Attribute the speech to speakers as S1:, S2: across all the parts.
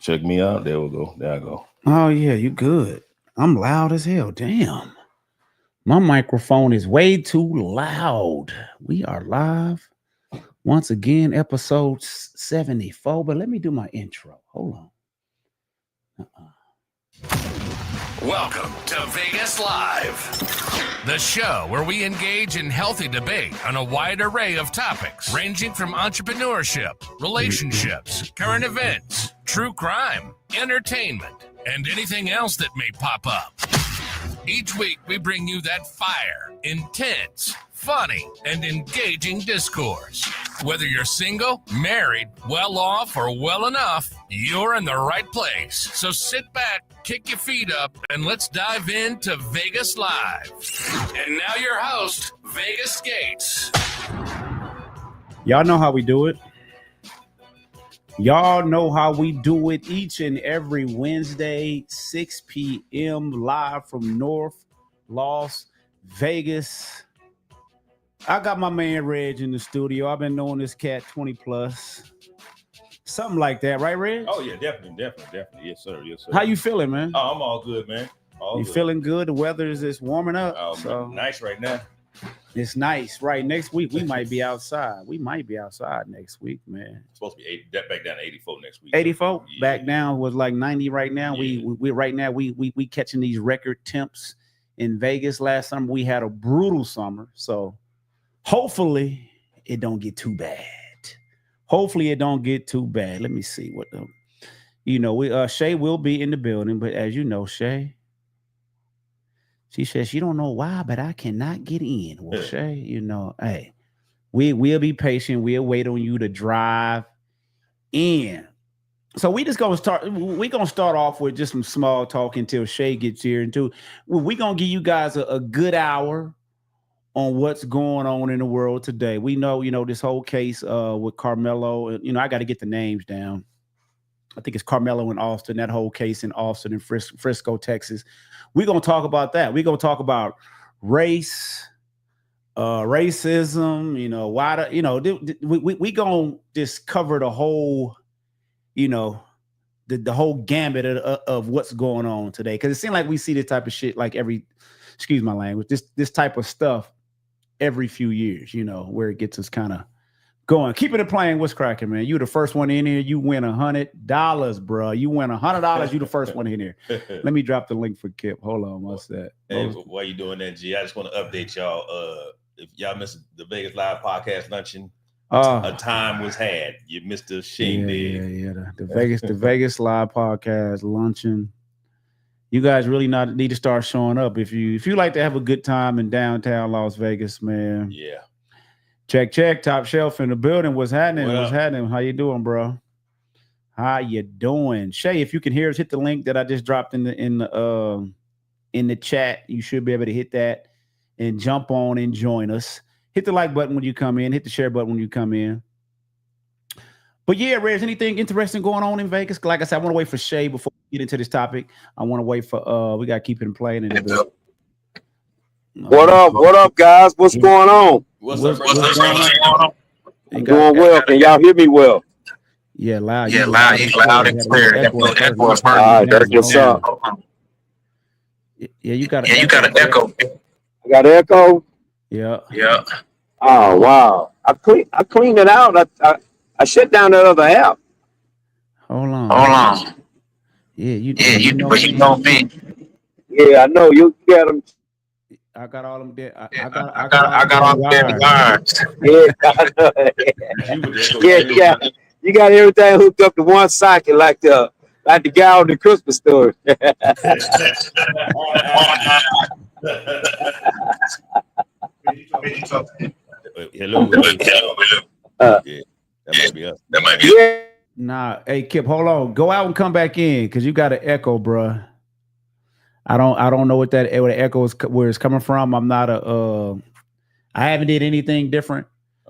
S1: Check me out. There we go. There I go.
S2: Oh yeah, you good. I'm loud as hell. Damn. My microphone is way too loud. We are live once again, episode 74. But let me do my intro. Hold on.
S3: Welcome to Vegas Live, the show where we engage in healthy debate on a wide array of topics ranging from entrepreneurship, relationships, current events, true crime, entertainment, and anything else that may pop up. Each week, we bring you that fire, intense, funny, and engaging discourse. Whether you're single, married, well off, or well enough, you're in the right place. So sit back, kick your feet up, and let's dive into Vegas Live. And now your host, Vegas Gates.
S2: Y'all know how we do it. Y'all know how we do it each and every Wednesday, 6 p.m. live from North Las Vegas. I got my man Reg in the studio. I've been knowing this cat 20 plus. Something like that, right, Reg?
S1: Oh yeah, definitely. Yes, sir.
S2: How you feeling, man?
S1: Oh, I'm all good, man.
S2: You feeling good? The weather is just warming up.
S1: Oh,
S2: so
S1: nice right now.
S2: It's nice, right? Next week we might be outside. We might be outside next week, man.
S1: It's supposed to be 80, back down to 84 next week.
S2: 84
S1: yeah.
S2: Back down was like 90 right now.
S1: Yeah.
S2: We right now we catching these record temps in Vegas. Last summer we had a brutal summer, so hopefully it don't get too bad. Let me see what Shay will be in the building, but as you know, Shay. She says she don't know why, but I cannot get in. Well, Shay, hey, we'll be patient. We'll wait on you to drive in. So we're gonna start off with just some small talk until Shay gets here. We're gonna give you guys a good hour on what's going on in the world today. We know, this whole case with Karmelo. I got to get the names down. I think it's Karmelo in Austin, that whole case in Austin and Frisco, Texas. We're going to talk about that. We're going to talk about race, racism, we going to just cover the whole, the whole gambit of what's going on today. Because it seems like we see this type of shit like excuse my language, this type of stuff every few years, where it gets us kind of going. Keeping it playing. What's cracking, man? You the first one in here. You win $100, bro. You win $100. You the first one in here. Let me drop the link for Kip. Hold on. What's that?
S1: Hey, while you doing that, G, I just want to update y'all. If y'all missed the Vegas Live podcast luncheon, a time was had. You missed the Shane did.
S2: Yeah. The Vegas Live podcast luncheon. You guys really need to start showing up if you like to have a good time in downtown Las Vegas, man.
S1: Yeah.
S2: Check. Top shelf in the building. What's happening? How you doing, bro? How you doing? Shay, if you can hear us, hit the link that I just dropped in the chat. You should be able to hit that and jump on and join us. Hit the like button when you come in. Hit the share button when you come in. But yeah, Reg, anything interesting going on in Vegas? Like I said, I want to wait for Shay before we get into this topic. I want to wait for we got to keep it playing in a bit.
S4: What up, guys? What's going on?
S1: What's going on?
S4: I'm doing well. Can y'all hear me well?
S2: Yeah, loud.
S5: Yeah, loud and clear.
S4: All right, that's what's up.
S2: Yeah, you got
S5: an echo.
S4: I got an echo?
S2: Yeah.
S4: Oh, wow. I cleaned it out. I shut down that other app.
S2: Hold on. Yeah,
S5: but you know me.
S4: Yeah, I know. You got them.
S2: I got all them dead.
S5: I got all them dead wires.
S4: Yeah. You got everything hooked up to one socket like the guy on the Christmas story.
S1: Hello. Yeah, that might be us.
S4: Yeah.
S2: Nah, hey Kip, hold on. Go out and come back in because you got an echo, bruh. I don't know what the echo is, where it's coming from. I'm not I haven't did anything different.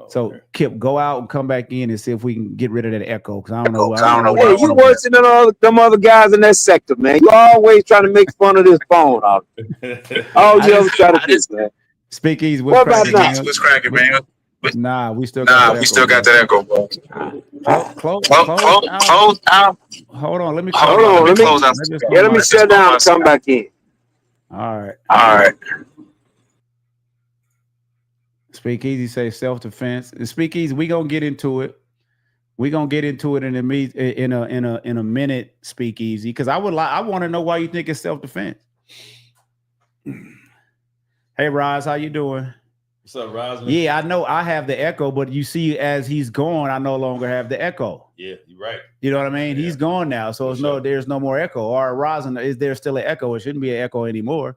S2: So Kip, go out and come back in and see if we can get rid of that echo. Because I don't know.
S4: Hey, you worse than them other guys in that sector, man. You always trying to make fun of this phone. All you ever try to do, man.
S2: Speak easy.
S4: What about now?
S5: What's cracking, man?
S2: Nah, we still
S5: got that echo, bro. Close out.
S2: Hold on, let me
S5: close out.
S4: Let me shut down and come back in.
S2: All right.
S4: Speakeasy
S2: say self-defense. And Speakeasy, we gonna get into it. We're gonna get into it in a minute, Speakeasy, because I want to know why you think it's self-defense. Hey Roz, how you doing?
S1: What's up, Roz?
S2: Yeah, I know I have the echo, but you see, as he's gone, I no longer have the echo.
S1: Yeah, you're right.
S2: You know what I mean? Yeah. He's gone now, so there's no more echo. Or Rosin, is there still an echo? It shouldn't be an echo anymore.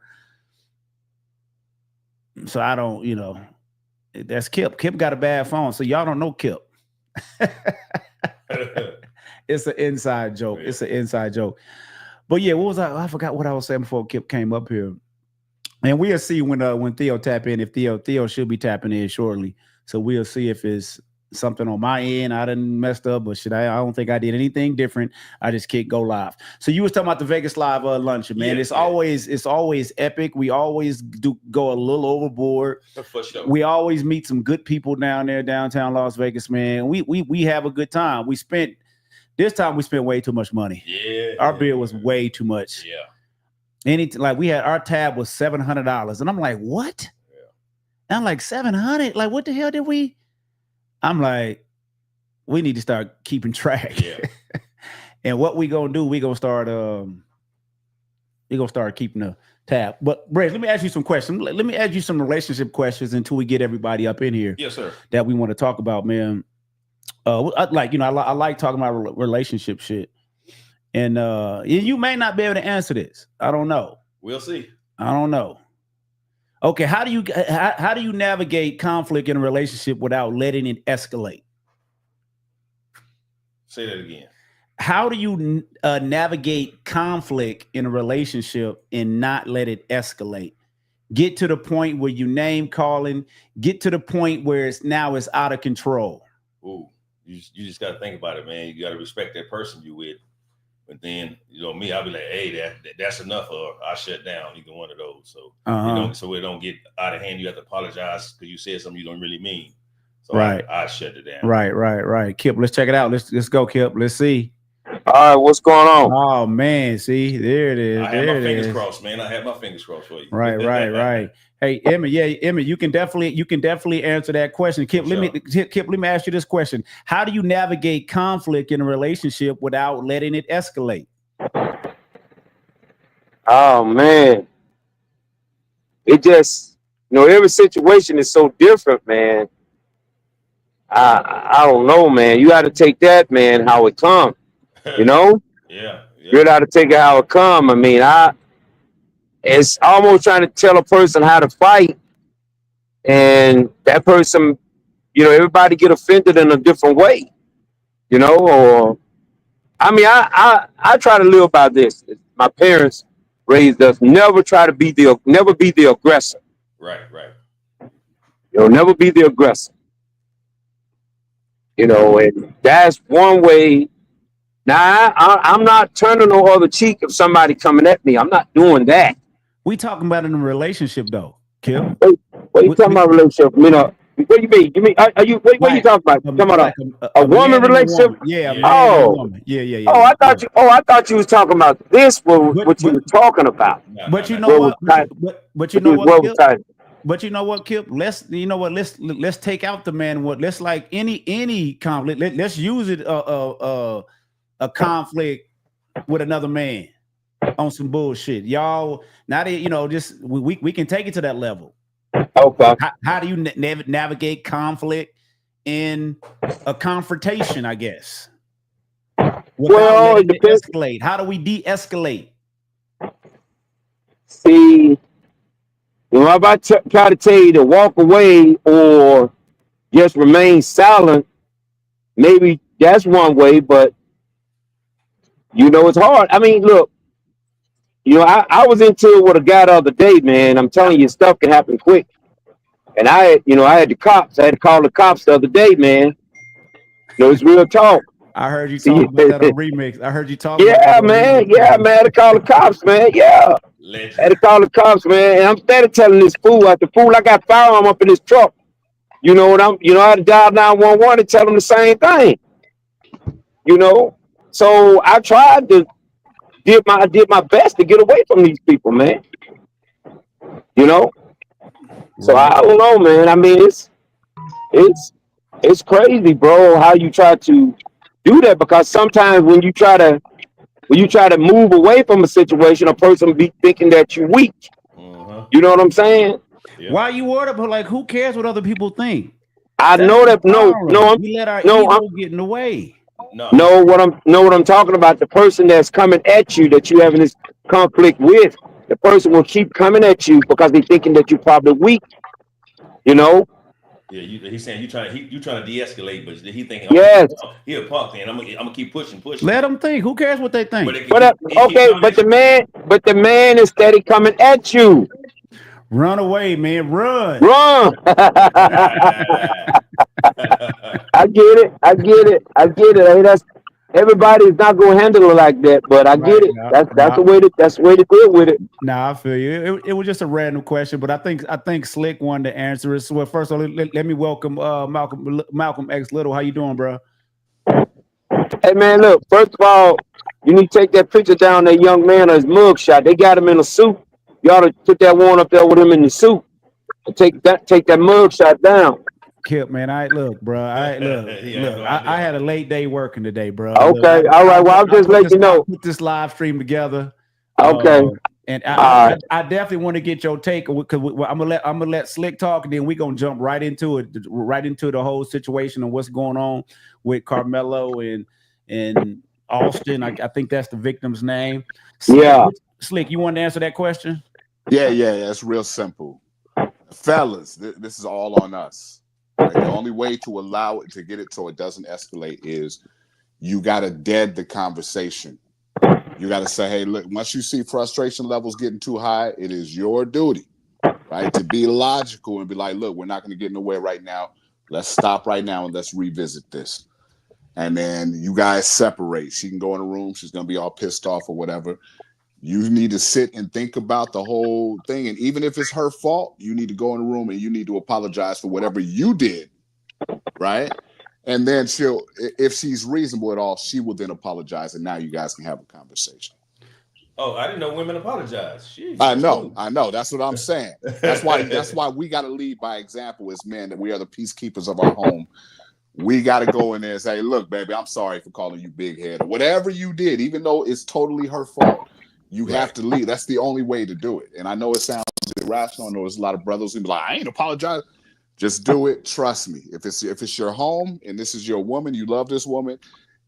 S2: So I don't, that's Kip. Kip got a bad phone, so y'all don't know Kip. It's an inside joke. Yeah. It's an inside joke. But yeah, what was I forgot what I was saying before Kip came up here. And we'll see when Theo tap in, if Theo should be tapping in shortly. So we'll see if it's something on my end I done messed up, but I don't think I did anything different. I just can't go live. So you was talking about the Vegas Live luncheon, man. It's always epic. We always do go a little overboard.
S1: For sure.
S2: We always meet some good people down there, downtown Las Vegas, man. We have a good time. This time we spent way too much money.
S1: Yeah.
S2: Our bill was way too much.
S1: Yeah.
S2: We had our tab was $700, and I'm like, what?
S1: Yeah.
S2: And I'm like, $700? Like, what the hell did we? I'm like, we need to start keeping track.
S1: Yeah.
S2: And what we gonna do? We gonna start keeping the tab. But Brad, let me ask you some questions. Let me ask you some relationship questions until we get everybody up in here.
S1: Yes, sir.
S2: That we want to talk about, man. I like talking about relationship shit. And you may not be able to answer this. I don't know.
S1: We'll see.
S2: I don't know. Okay, how do you navigate conflict in a relationship without letting it escalate?
S1: Say that again.
S2: How do you navigate conflict in a relationship and not let it escalate? Get to the point where you name calling. Get to the point where it's out of control.
S1: Ooh, you just got to think about it, man. You got to respect that person you with. But then, me, I'll be like, hey, that's enough, or I shut down, either one of those. So, so it don't get out of hand. You have to apologize because you said something you don't really mean. So
S2: right.
S1: I shut it down.
S2: Right. Kip, let's check it out. Let's go, Kip. Let's see.
S4: All right, what's going on?
S2: Oh man, see, there it is.
S1: I have my fingers crossed, man. I have my fingers crossed for you.
S2: Right. Hey, Emma, you can definitely answer that question. Kip, let me ask you this question. How do you navigate conflict in a relationship without letting it escalate?
S4: Oh man. It just, every situation is so different, man. I don't know, man. You got to take that, man, how it comes.
S1: Yeah.
S4: You got to take it how it come. I mean, it's almost trying to tell a person how to fight, and that person, everybody get offended in a different way, or I mean, I try to live by this. My parents raised us, never be the aggressor.
S1: Right.
S4: Never be the aggressor. And that's one way. Now, I'm not turning no other cheek if somebody coming at me. I'm not doing that.
S2: We talking about in a relationship, though, Kim.
S4: What you talking about relationship? What do you mean? What are you talking about? Talking about a woman relationship?
S2: Yeah.
S4: Woman.
S2: Yeah.
S4: Oh, I thought you was talking about this. What you were talking about?
S2: But you know what? But you know what? But you know what, Kip? Let's take out the man. Let's like any conflict. Let's use it a conflict with another man on some bullshit. Y'all, just we can take it to that level.
S4: Okay.
S2: How do you navigate conflict in a confrontation, I guess?
S4: Well, it depends.
S2: Escalate. How do we de-escalate?
S4: See, if I try to tell you to walk away or just remain silent, maybe that's one way, but it's hard. I mean, look, I was into it with a guy the other day, man. I'm telling you, stuff can happen quick. And I had the cops. I had to call the cops the other day, man. It's real talk.
S2: I heard you talk about that on Remix. I heard you talk about
S4: that. Yeah, man. I had to call the cops, man. Yeah.
S1: Legend.
S4: I had to call the cops, man. And I'm steady telling this fool I got firearm up in his truck. I had to dial 911 and tell him the same thing. you know. So I tried to did my best to get away from these people, man. You know. So
S2: Right.
S4: I don't know, man. I mean, it's it's crazy, bro, how you try to do that, because sometimes when you try to move away from a situation, a person be thinking that you're weak.
S1: Uh-huh.
S4: You know what I'm saying?
S1: Yeah.
S2: Why you worried about, like, who cares what other people think?
S4: I
S2: That's
S4: know
S2: the
S4: that.
S2: problem. We let our ego get in the way.
S1: No.
S4: What I'm talking about. The person that's coming at you, that you having this conflict with, the person will keep coming at you because they're thinking that you're probably weak. You know?
S1: Yeah, he's saying you trying to de-escalate, but he thinking, oh,
S4: Yes.
S1: he a punk, and I'm gonna keep pushing.
S2: Let them think. Who cares what they think?
S1: But
S4: But okay, but the man is steady coming at you.
S2: Run away, man. Run.
S4: Run. I get it. I get it. I get it. Hey, everybody's not gonna handle it like that, but I get it. That's the way to deal with it.
S2: Nah, I feel you. It was just a random question, but I think Slick wanted to answer it. So first of all, let me welcome Malcolm X Little. How you doing, bro?
S4: Hey man, look. First of all, you need to take that picture down. That young man or his mug shot. They got him in a suit. You ought to put that one up there with him in the suit. Take that mug shot down.
S2: Kip, man, look, bro. I had a late day working today, bro.
S4: Okay,
S2: look,
S4: all right. Well, I'll just let you know.
S2: Put this live stream together.
S4: Okay.
S2: And I definitely want to get your take, because I'm gonna let Slick talk, and then we're gonna jump right into the whole situation and what's going on with Karmelo and Austin. I think that's the victim's name. Slick, you want to answer that question?
S6: Yeah. It's real simple, fellas. This is all on us. Right? The only way to allow it to get it so it doesn't escalate is you got to dead the conversation. You got to say, hey, look, once you see frustration levels getting too high, it is your duty, right, to be logical and be like, look, we're not going to get in the way right now. Let's stop right now and let's revisit this. And then you guys separate. She can go in a room. She's going to be all pissed off or whatever. You need to sit and think about the whole thing. And even if it's her fault, you need to go in a room and you need to apologize for whatever you did, right? And then if she's reasonable at all, she will then apologize, and now you guys can have a conversation.
S1: Oh, I didn't know women apologize. Jeez,
S6: I know. That's what I'm saying. That's why we got to lead by example as men, that we are the peacekeepers of our home. We got to go in there and say, look, baby, I'm sorry for calling you big head or whatever you did, even though it's totally her fault. You have to leave. That's the only way to do it. And I know it sounds irrational. I know there's a lot of brothers who be like, I ain't apologize. Just do it. Trust me. If it's your home and this is your woman, you love this woman,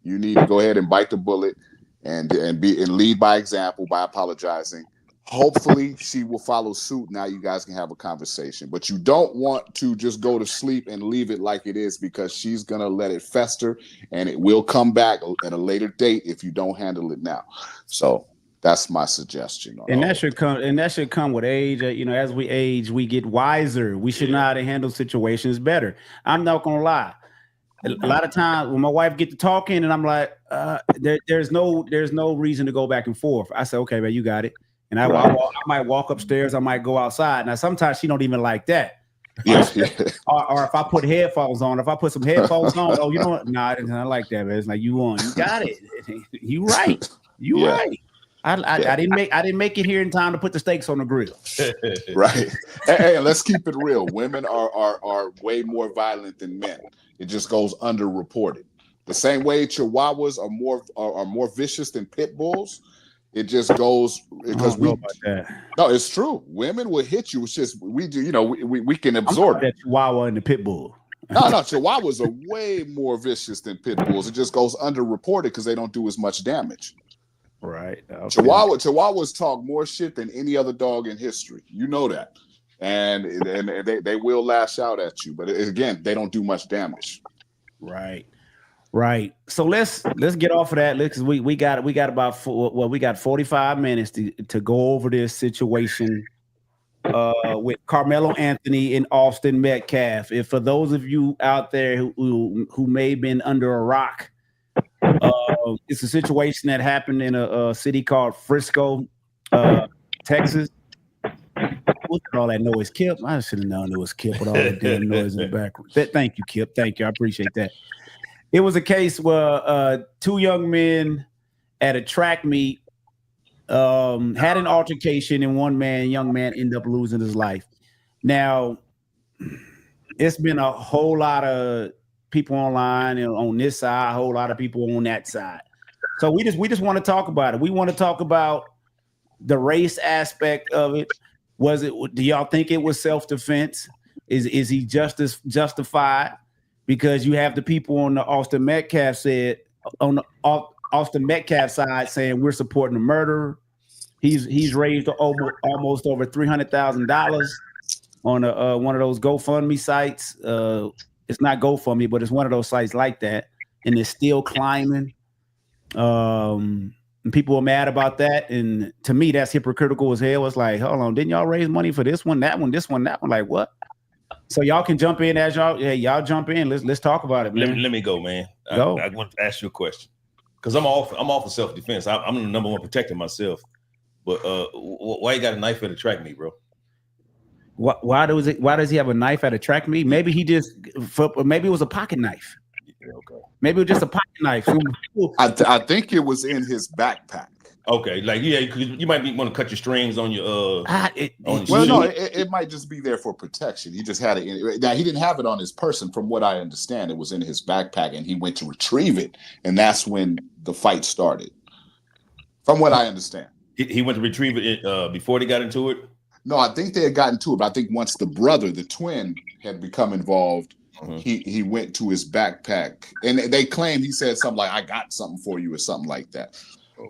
S6: you need to go ahead and bite the bullet and lead by example by apologizing. Hopefully she will follow suit. Now you guys can have a conversation. But you don't want to just go to sleep and leave it like it is, because she's gonna let it fester and it will come back at a later date if you don't handle it now. So that's my suggestion.
S2: And that should come with age. As we age, we get wiser. We should know how to handle situations better. I'm not gonna lie. A lot of times when my wife get to talking and I'm like, there's no reason to go back and forth. I say, okay, man, you got it. And I might walk upstairs. I might go outside. Now sometimes she don't even like that. Or if I put headphones on, if I put some headphones on, oh, you know what? Nah, I didn't like that, man. It's like, you got it. You right. Right. I didn't make it here in time to put the steaks on the grill.
S6: Right. Hey, let's keep it real. Women are way more violent than men. It just goes underreported. The same way Chihuahuas are more vicious than pit bulls. It just goes because no, it's true. Women will hit you. It's just we can absorb
S2: that Chihuahua and the pit bull.
S6: No, Chihuahuas are way more vicious than pit bulls. It just goes underreported because they don't do as much damage.
S2: Right. Okay.
S6: Chihuahuas talk more shit than any other dog in history. You know that. And they will lash out at you. But again, they don't do much damage.
S2: Right. So let's get off of that, because we got about 45 minutes to go over this situation with Karmelo Anthony and Austin Metcalf. If for those of you out there who may have been under a rock, it's a situation that happened in a city called Frisco, Texas. What's all that noise, Kip? I should have known it was Kip with all that damn noise in the background. Thank you, Kip. Thank you. I appreciate that. It was a case where two young men at a track meet had an altercation, and young man ended up losing his life. Now, it's been a whole lot of people online and on this side, a whole lot of people on that side. So we just want to talk about it. We want to talk about the race aspect of it. Do y'all think it was self-defense? Is he justified? Because you have the people on the Austin Metcalf side saying we're supporting the murderer. He's raised almost over $300,000 on one of those GoFundMe sites. It's not GoFundMe, but it's one of those sites like that, and it's still climbing. And people are mad about that, and to me, that's hypocritical as hell. It's like, hold on, didn't y'all raise money for this one, that one, this one, that one? Like what? So y'all can jump in as y'all jump in. Let's talk about it, man.
S1: Let me go, man.
S2: Go.
S1: I want to ask you a question because I'm all for self-defense. I'm the number one protecting myself. But why you got a knife at a track meet, bro?
S2: Why does he have a knife at a track meet? Maybe maybe it was a pocket knife.
S1: Okay.
S2: Maybe it was just a pocket knife.
S6: I think it was in his backpack.
S1: Okay, like you might want to cut your strings on your
S6: it might just be there for protection. He just had it. Now he didn't have it on his person, from what I understand. It was in his backpack, and he went to retrieve it, and that's when the fight started. From what I understand,
S1: he went to retrieve it before they got into it.
S6: No, I think they had gotten to it, but I think once the twin, had become involved, he went to his backpack, and they claimed he said something like, "I got something for you" or something like that.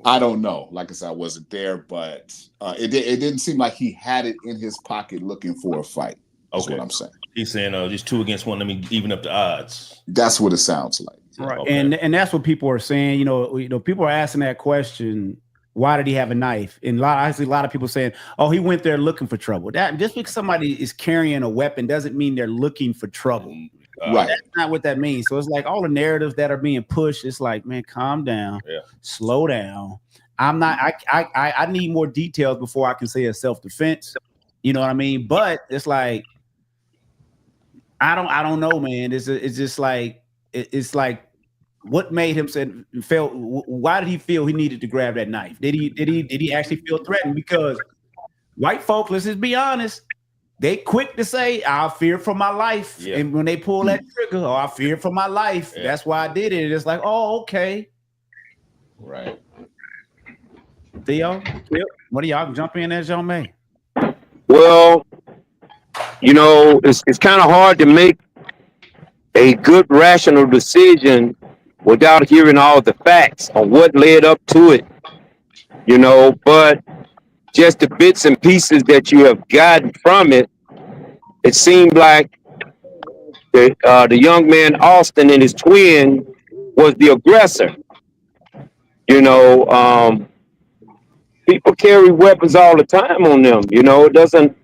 S6: I don't know. Like I said, I wasn't there, but it didn't seem like he had it in his pocket looking for a fight. That's what I'm saying.
S1: He's saying just 2 against 1. Let me even up the odds.
S6: That's what it sounds like.
S2: Right, okay. And that's what people are saying. You know, people are asking that question. Why did he have a knife? And I see a lot of people saying, "Oh, he went there looking for trouble." That just because somebody is carrying a weapon doesn't mean they're looking for trouble.
S6: Right.
S2: That's not what that means. So it's like all the narratives that are being pushed. It's like, man, calm down, slow down. I need more details before I can say it's self-defense. You know what I mean? But it's like, I don't know, man. It's just like it's like, what made him why did he feel he needed to grab that knife? Did he actually feel threatened? Because white folk, let's just be honest, they quick to say, "I fear for my life," and when they pull that trigger, "Oh, I fear for my life." That's why I did it. And it's like, oh, okay,
S6: right.
S2: Theo, what do y'all jump in as y'all may?
S4: Well, it's kind of hard to make a good rational decision without hearing all the facts on what led up to it, but just the bits and pieces that you have gotten from it, it seemed like the young man Austin and his twin was the aggressor. People carry weapons all the time on them. It doesn't.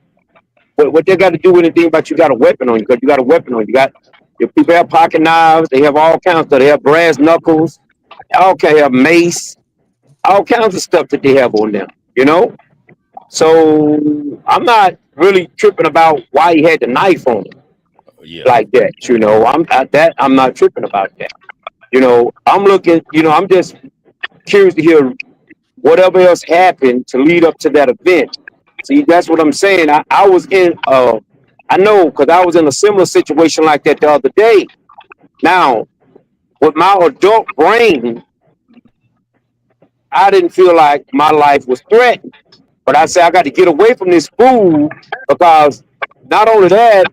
S4: What they got to do with anything about you got a weapon on you? Because you got a weapon on you. Your people have pocket knives. They have all kinds of stuff. They have brass knuckles. They have mace. All kinds of stuff that they have on them. So I'm not really tripping about why he had the knife on him like that. I'm not tripping about that. I'm looking. I'm just curious to hear whatever else happened to lead up to that event. See, that's what I'm saying. I was in. I know because I was in a similar situation like that the other day. Now, with my adult brain, I didn't feel like my life was threatened. But I said I got to get away from this fool because not only that,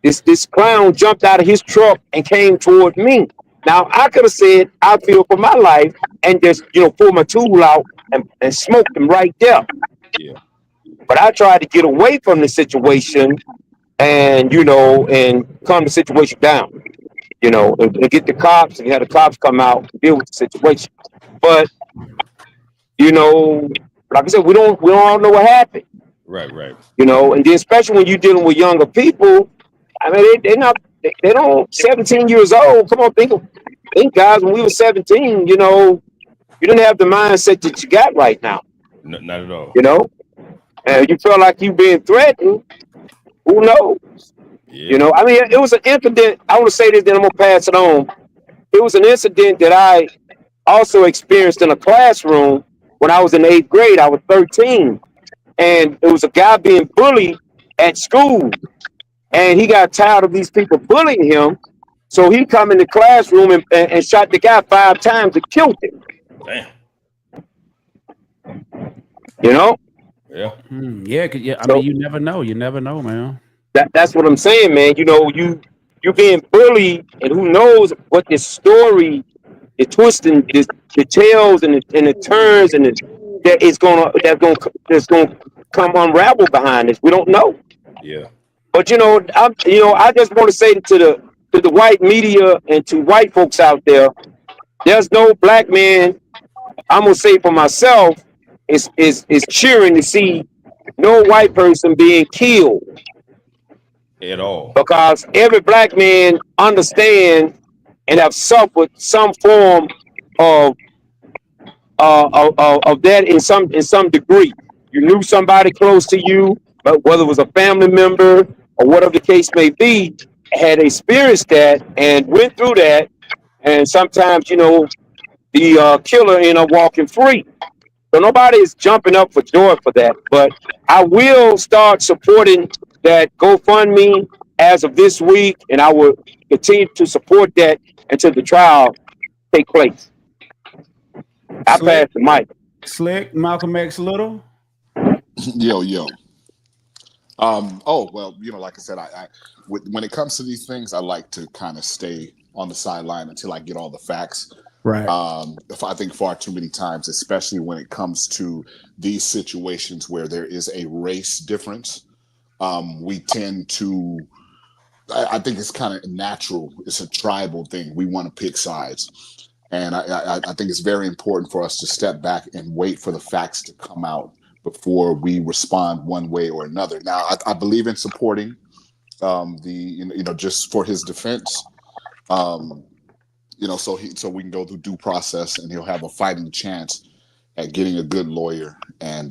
S4: this clown jumped out of his truck and came toward me. Now I could have said I feel for my life and just pull my tool out and smoke him right there.
S1: Yeah.
S4: But I tried to get away from the situation and and calm the situation down. And get the cops and have the cops come out and deal with the situation. But like I said, we don't all know what happened.
S1: Right.
S4: And then especially when you're dealing with younger people, I mean, they don't 17 years old. Come on, think guys, when we were 17, you didn't have the mindset that you got right now.
S1: No, not at all.
S4: And you feel like you being threatened. Who knows?
S1: Yeah.
S4: I mean, it was an incident. I want to say this, then I'm gonna pass it on. it was an incident that I also experienced in a classroom when I was in 8th grade. I was 13, and it was a guy being bullied at school, and he got tired of these people bullying him, so he come in the classroom and shot the guy 5 times and killed him.
S1: Damn.
S4: You know?
S1: Yeah.
S2: Yeah, I mean, you never know, man.
S4: That's what I'm saying, man. You know, you being bullied, and who knows what this story, the twisting, the tails and the turns and that's gonna come unravel behind this. We don't know.
S1: Yeah.
S4: But I just want to say to the white media and to white folks out there, there's no black man. I'm gonna say for myself, is cheering to see no white person being killed.
S1: At all.
S4: Because every black man understands and have suffered some form of that in some degree. You knew somebody close to you, but whether it was a family member or whatever the case may be, had experienced that and went through that, and sometimes the killer ended up walking free. So nobody is jumping up for joy for that, but I will start supporting that GoFundMe as of this week, and I will continue to support that until the trial take place. I pass the mic.
S2: Slick, Malcolm X Little.
S6: Yo. Oh well, like I said, I when it comes to these things, I like to kind of stay on the sideline until I get all the facts.
S2: Right.
S6: I think far too many times, especially when it comes to these situations where there is a race difference, we tend to. I think it's kind of natural. It's a tribal thing. We want to pick sides, and I think it's very important for us to step back and wait for the facts to come out before we respond one way or another. Now, I believe in supporting just for his defense. So we can go through due process, and he'll have a fighting chance at getting a good lawyer and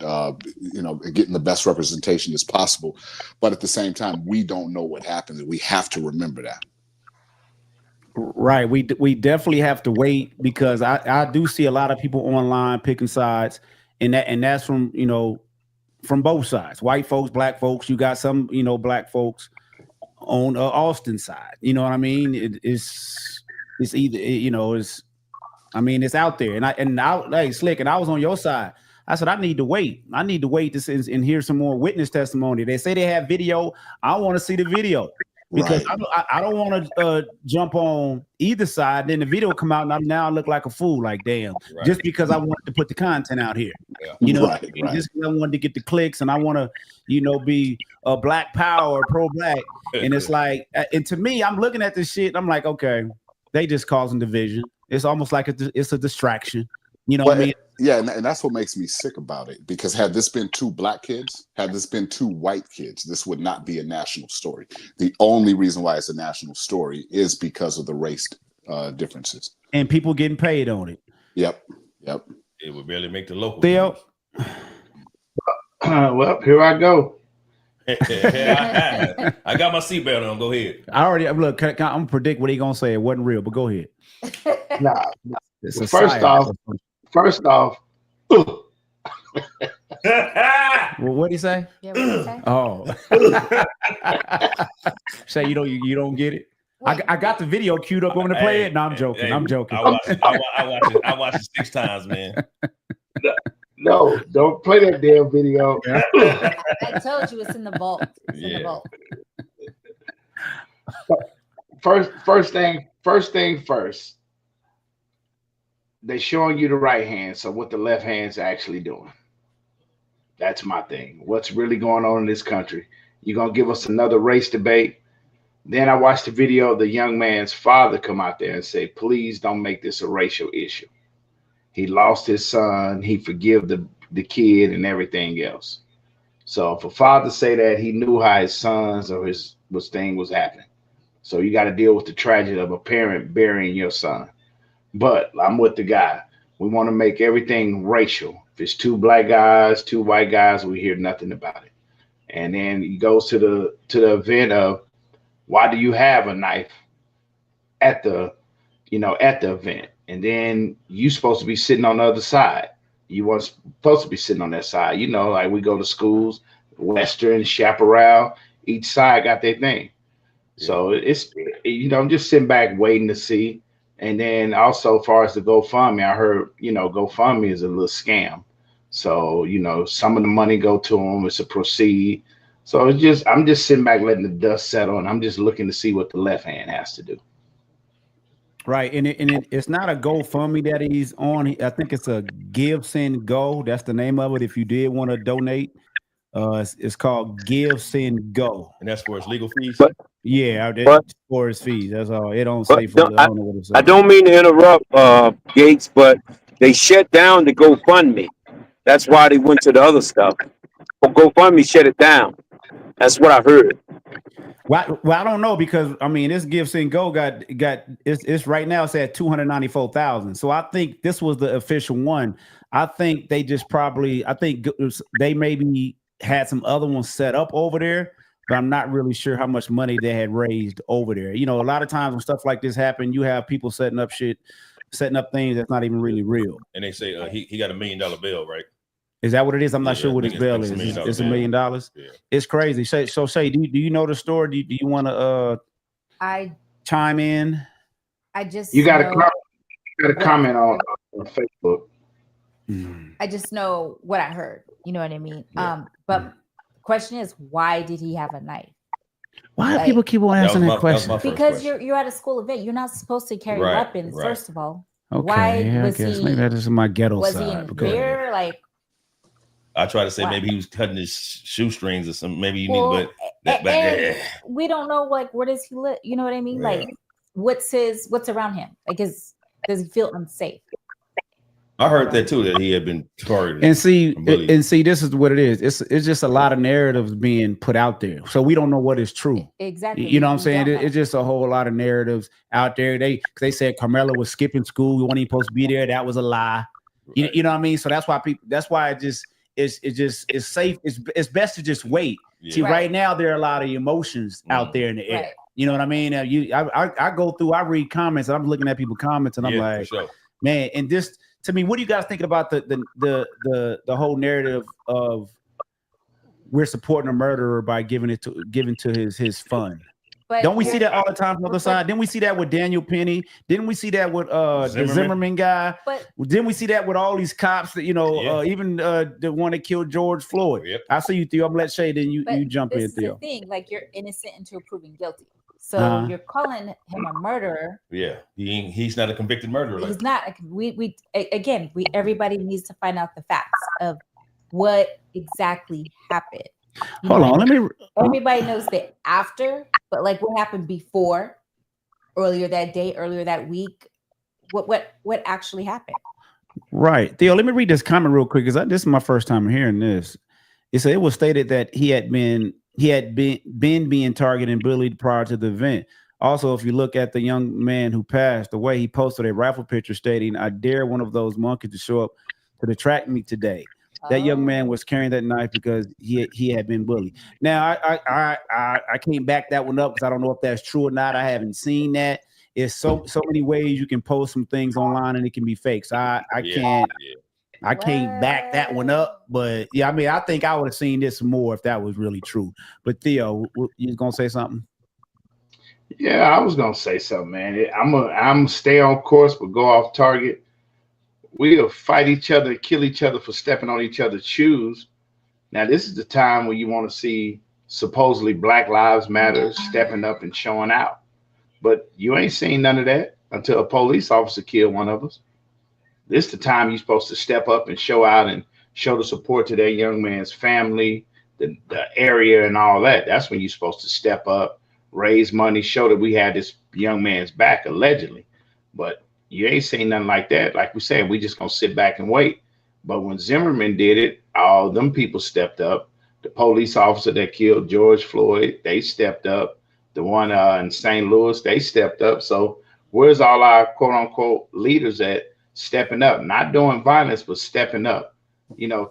S6: getting the best representation as possible. But at the same time, we don't know what happened, and we have to remember that.
S2: Right. We definitely have to wait, because I do see a lot of people online picking sides, and that's from both sides, white folks, black folks. You got some black folks on Austin side. You know what I mean? It's either it's out there, and I like Slick, and I was on your side. I said I need to wait to and hear some more witness testimony. They say they have video. I want to see the video, because right. I don't want to jump on either side. Then the video come out, and now I look like a fool. Like, damn, right. Just because I wanted to put the content out here,
S6: right.
S2: Just because I wanted to get the clicks, and I want to be a black power, pro black, and it's like, and to me, I'm looking at this shit. And I'm like, okay, they just causing division. It's almost like it's a distraction. What I mean?
S6: Yeah, and that's what makes me sick about it. Because had this been 2 black kids, had this been 2 white kids, this would not be a national story. The only reason why it's a national story is because of the race differences.
S2: And people getting paid on it.
S6: Yep.
S1: It would barely make the local.
S2: Theo?
S7: Well, here I go.
S1: I got my seatbelt on. Go ahead.
S2: I already look. I'm gonna predict what he gonna say. It wasn't real, but go ahead.
S7: Nah. First off.
S2: Well, what'd he say?
S8: Yeah, what'd he say?
S2: Oh. Say you don't get it. I got the video queued up. Want to play it? No, I'm joking. I'm joking.
S1: I watched it 6 times, man.
S7: No, don't play that damn video.
S8: I told you it's in the vault. It's in the vault.
S7: First thing first. They're showing you the right hand, so what the left hand's actually doing. That's my thing. What's really going on in this country? You're gonna give us another race debate? Then I watched the video of the young man's father come out there and say, please don't make this a racial issue. He lost his son. He forgive the kid and everything else. So for father to say that, he knew how his sons or his thing was happening. So you got to deal with the tragedy of a parent burying your son. But I'm with the guy. We want to make everything racial. If it's 2 black guys, 2 white guys, we hear nothing about it. And then he goes to the event of, why do you have a knife at the at the event, and then you supposed to be sitting on the other side. You weren't supposed to be sitting on that side. Like we go to schools, Western, Chaparral, each side got their thing.
S1: Yeah.
S7: So I'm just sitting back waiting to see. And then also, as far as the GoFundMe, I heard, GoFundMe is a little scam. So, some of the money go to them. It's a proceed. So I'm just sitting back letting the dust settle, and I'm just looking to see what the left hand has to do.
S2: Right, and it's not a GoFundMe that he's on. I think it's a Give Send Go. That's the name of it. If you did want to donate, it's called Give Send Go,
S1: and that's for his legal fees.
S2: Yeah, for his fees. That's all. It don't say for. I don't know what it says.
S4: I don't mean to interrupt, Gates, but they shut down the GoFundMe. That's why they went to the other stuff. But GoFundMe shut it down. That's what I heard.
S2: Well, I don't know, because this Give Send Go got it's right now it's at 294,000. So I think this was the official one. I think they just they maybe had some other ones set up over there, but I'm not really sure how much money they had raised over there. A lot of times when stuff like this happen, you have people setting up things that's not even really real.
S1: And they say he got $1 million bill, right?
S2: Is that what it is? I'm not sure what his bail is. It's $1 million. Yeah. It's crazy. So Shay, do you know the story? Do you want to chime in?
S7: You got to comment on Facebook.
S8: I just know what I heard. You know what I mean?
S1: Yeah.
S8: But the question is, why did he have a knife?
S2: Why do people keep on asking that question?
S8: Because you're at a school event. You're not supposed to carry weapons, first of all.
S2: Okay,
S8: why
S2: was he? Maybe that is my ghetto
S8: was
S2: side.
S8: Was he in fear? Like,
S1: I try to say maybe he was cutting his shoestrings or something. Maybe
S8: we don't know. Like, where does he live? You know what I mean? Yeah. Like, what's around him? Like, does he feel unsafe?
S1: I heard that too, that he had been targeted.
S2: And see, this is what it is. It's just a lot of narratives being put out there, so we don't know what is true.
S8: Exactly.
S2: You know what I'm saying? It's just a whole lot of narratives out there. They said Karmelo was skipping school. We weren't even supposed to be there. That was a lie. Right. You know what I mean? So that's why it's safe. It's best to just wait. Yeah. See, right now there are a lot of emotions out there in the air. Right. You know what I mean? I go through, I read comments, and I'm looking at people's comments, and I'm like, man, and this. To me, what do you guys think about the whole narrative of we're supporting a murderer by giving to his fund? But don't we see that all the time on the other side? Didn't we see that with Daniel Penny? Didn't we see that with the Zimmerman guy? But didn't we see that with all these cops that even the one that killed George Floyd? Yep. I see you, Theo. I'm gonna let Shay, then you jump in, Theo.
S8: This is the thing, like, you're innocent until proven guilty. So you're calling him a murderer.
S1: Yeah, he's not a convicted murderer.
S8: He's not. Everybody needs to find out the facts of what exactly happened.
S2: Hold on,
S8: everybody knows the after, but like what happened before, earlier that day, earlier that week, what actually happened?
S2: Right, Theo. Let me read this comment real quick, because this is my first time hearing this. It was stated that he had been being targeted and bullied prior to the event. Also, if you look at the young man who passed away, he posted a rifle picture stating, "I dare one of those monkeys to show up to the track meet today." That young man was carrying that knife because he had been bullied. Now, I can't back that one up because I don't know if that's true or not. I haven't seen that. It's so many ways you can post some things online and it can be fake. So I can't back that one up. But yeah, I think I would have seen this more if that was really true. But Theo, you was gonna say something?
S7: Yeah, I was gonna say something, man. I'm stay on course, but go off target. We'll fight each other, kill each other for stepping on each other's shoes. Now, this is the time where you want to see supposedly Black Lives Matter stepping up and showing out. But you ain't seen none of that until a police officer killed one of us. This is the time you're supposed to step up and show out and show the support to that young man's family, the area and all that. That's when you're supposed to step up, raise money, show that we had this young man's back, allegedly. But you ain't seen nothing like that. Like we said, we just gonna sit back and wait. But when Zimmerman did it, all them people stepped up. The police officer that killed George Floyd, they stepped up. The one in St. Louis, they stepped up. So where's all our quote unquote leaders at stepping up? Not doing violence, but stepping up,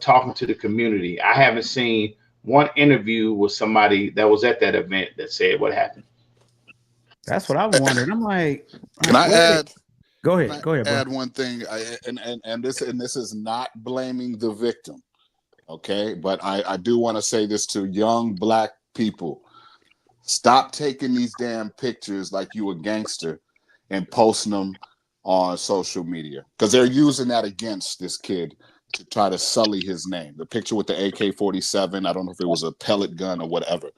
S7: talking to the community. I haven't seen one interview with somebody that was at that event that said what happened.
S2: That's what I wondered. I'm like,
S6: can I add?
S2: Go ahead, bro.
S6: Add one thing, and this is not blaming the victim, okay? But I do want to say this to young black people: stop taking these damn pictures like you a gangster and posting them on social media, because they're using that against this kid to try to sully his name. The picture with the AK-47, I don't know if it was a pellet gun or whatever.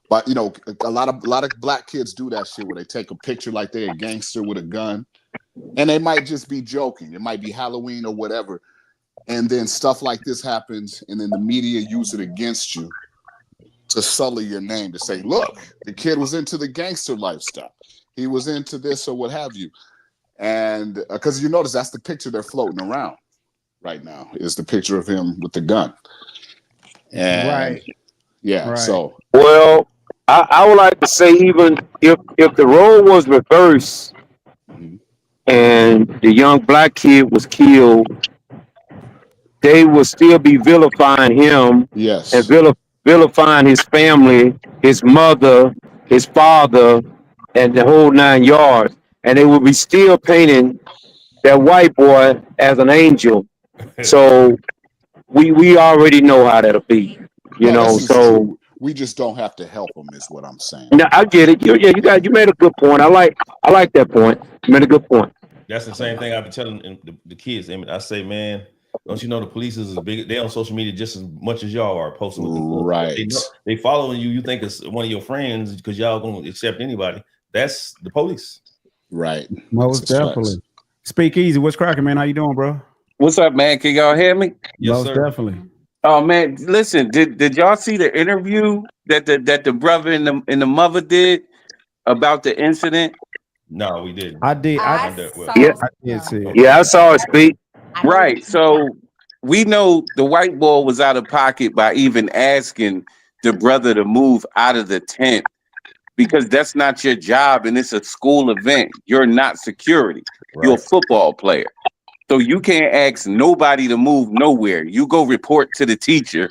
S6: But you know, a lot of black kids do that shit where they take a picture like they're a gangster with a gun, and they might just be joking. It might be Halloween or whatever, and then stuff like this happens, and then the media use it against you to sully your name, to say, "Look, the kid was into the gangster lifestyle. He was into this or what have you." And because you notice that's the picture they're floating around right now, is the picture of him with the gun. And
S2: Right.
S6: yeah,
S2: Right.
S6: so
S4: Well, I would like to say, even if the role was reversed and the young black kid was killed, they would still be vilifying him
S6: yes,
S4: and vilifying his family, his mother, his father, and the whole 9 yards. And they would be still painting that white boy as an angel. So we already know how that'll be, you know.
S6: this is
S4: So
S6: true. We just don't have to help them, is what I'm saying.
S4: no, I get it. You made a good point. I like that point. You made a good point.
S1: That's the same thing I've been telling the kids. I mean, I say, man, don't you know the police is as big? They on social media just as much as y'all are posting with them.
S6: Right.
S1: They following you. You think it's one of your friends because y'all gonna accept anybody. That's the police.
S6: Right.
S2: Most definitely. Speak easy. What's cracking, man? How you doing, bro?
S9: What's up, man? Can y'all hear me?
S1: Yes,
S2: Most
S1: sir.
S2: definitely.
S9: Oh man, listen, did y'all see the interview that the brother and the mother did about the incident?
S1: No, we didn't.
S2: I did.
S8: I
S2: I
S8: saw
S2: did see it.
S4: Yeah, I saw it speak.
S9: Right. So we know the white boy was out of pocket by even asking the brother to move out of the tent, because that's not your job and it's a school event. You're not security. You're a football player. So you can't ask nobody to move nowhere. You go report to the teacher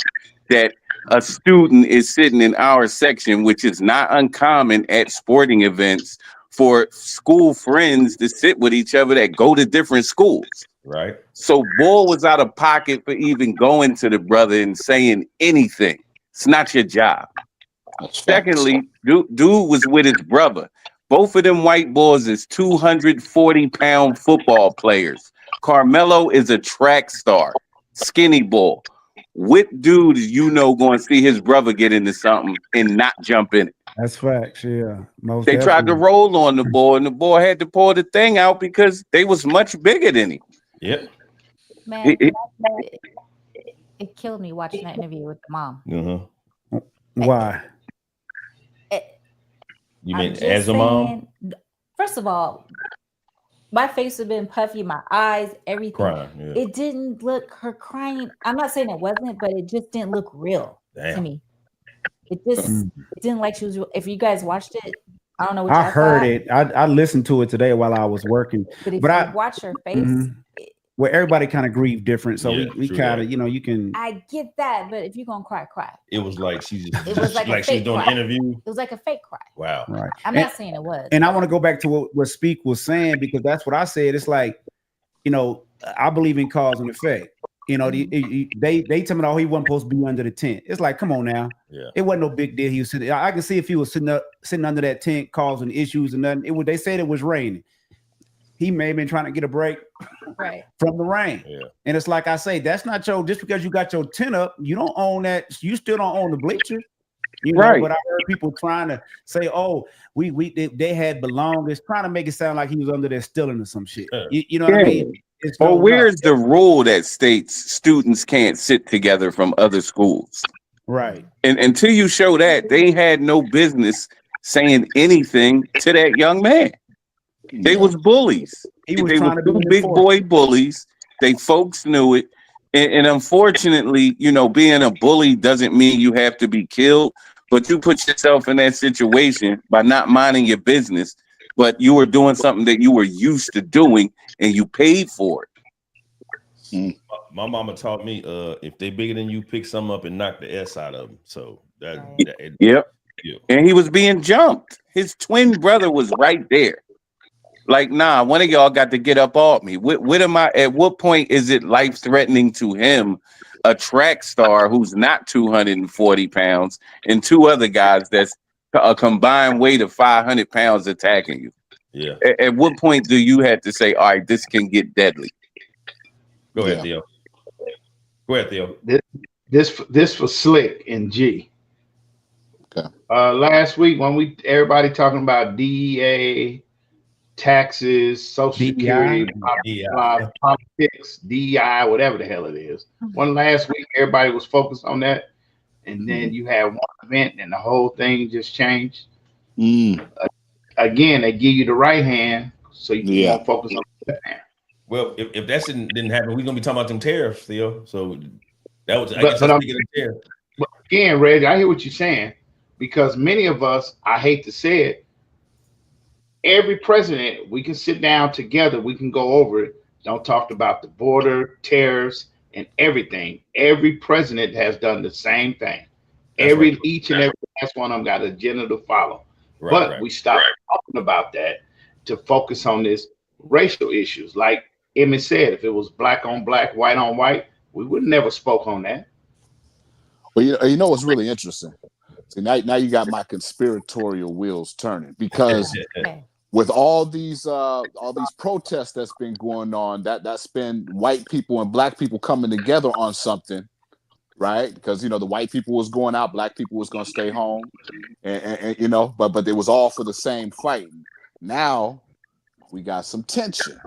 S9: that a student is sitting in our section, which is not uncommon at sporting events for school friends to sit with each other that go to different schools.
S1: Right.
S9: So Bull was out of pocket for even going to the brother and saying anything. It's not your job. Secondly, dude was with his brother. Both of them white boys is 240-pound football players. Karmelo is a track star, skinny bull. What dude is going to see his brother get into something and not jump in it?
S2: That's facts, yeah. Most
S9: They tried to roll on the boy, and the boy had to pull the thing out because they was much bigger than him.
S1: Yep.
S8: Man, it killed me watching that interview with the mom.
S1: Uh-huh.
S2: Why?
S1: You mean as a mom?
S8: First of all, my face had been puffy, my eyes, everything.
S1: Crying, yeah.
S8: It didn't look her crying. I'm not saying it wasn't, but it just didn't look real to me. It didn't like she was. If you guys watched it, I don't know what
S2: I heard it. I listened to it today while I was working.
S8: But if you watch her face,
S2: well, everybody kind of grieve different, so we kind of, you can.
S8: I get that, but if you're gonna cry.
S1: It was like she just.
S8: It was like
S1: she's doing an interview.
S8: It was like a fake cry.
S1: Wow.
S2: Right.
S8: I'm not saying it was.
S2: And I want to go back to what Speak was saying, because that's what I said. It's like, I believe in cause and effect. They tell me, he wasn't supposed to be under the tent. It's like, come on now.
S1: Yeah.
S2: It wasn't no big deal. He was sitting. I can see if he was sitting under that tent causing issues and nothing. They said it was raining. He may have been trying to get a break from the rain. Yeah. And it's like I say, that's not just because you got your tent up, you don't own that. You still don't own the bleachers. Right. But I heard people trying to say, they had belongings, trying to make it sound like he was under there stealing or some shit. You know what I mean?
S9: Where's the rule that states students can't sit together from other schools?
S2: Right.
S9: And until you show that, they had no business saying anything to that young man. They was bullies. They were two big boy bullies. They folks knew it. And unfortunately, being a bully doesn't mean you have to be killed, but you put yourself in that situation by not minding your business, but you were doing something that you were used to doing and you paid for it.
S1: My mama taught me, if they bigger than you, pick some up and knock the S out of them. So
S9: Yep. And he was being jumped. His twin brother was right there. Like, nah, one of y'all got to get up off me. What am I? At what point is it life threatening to him, a track star who's not 240 pounds, and two other guys that's a combined weight of 500 pounds attacking you?
S1: Yeah.
S9: At what point do you have to say, all right, this can get deadly?
S1: Go ahead, Theo. Go ahead, Theo.
S7: This for Slick and G.
S6: Okay.
S7: Last week when everybody talking about DEA, taxes, Social Security, politics, DEI, whatever the hell it is. One last week, everybody was focused on that, and then you had one event, and the whole thing just changed. Again, they give you the right hand, so you won't focus on the left hand.
S1: Well, if that didn't happen, we're gonna be talking about them tariffs, Theo. So that was, I guess, that's bigger than tariffs.
S7: But again, Reggie, I hear what you're saying, because many of us, I hate to say it, every president, we can sit down together, we can go over it. Don't talk about the border, tariffs, and everything. Every president has done the same thing. Each and every last one of them got an agenda to follow. We stopped talking about that to focus on this racial issues. Like Emmett said, if it was black on black, white on white, we would never spoke on that.
S6: Well, you know what's really interesting? See, now you got my conspiratorial wheels turning, because with all these protests that's been going on, that's been white people and black people coming together on something, right? Because the white people was going out, black people was going to stay home, and but it was all for the same fight. Now we got some tension.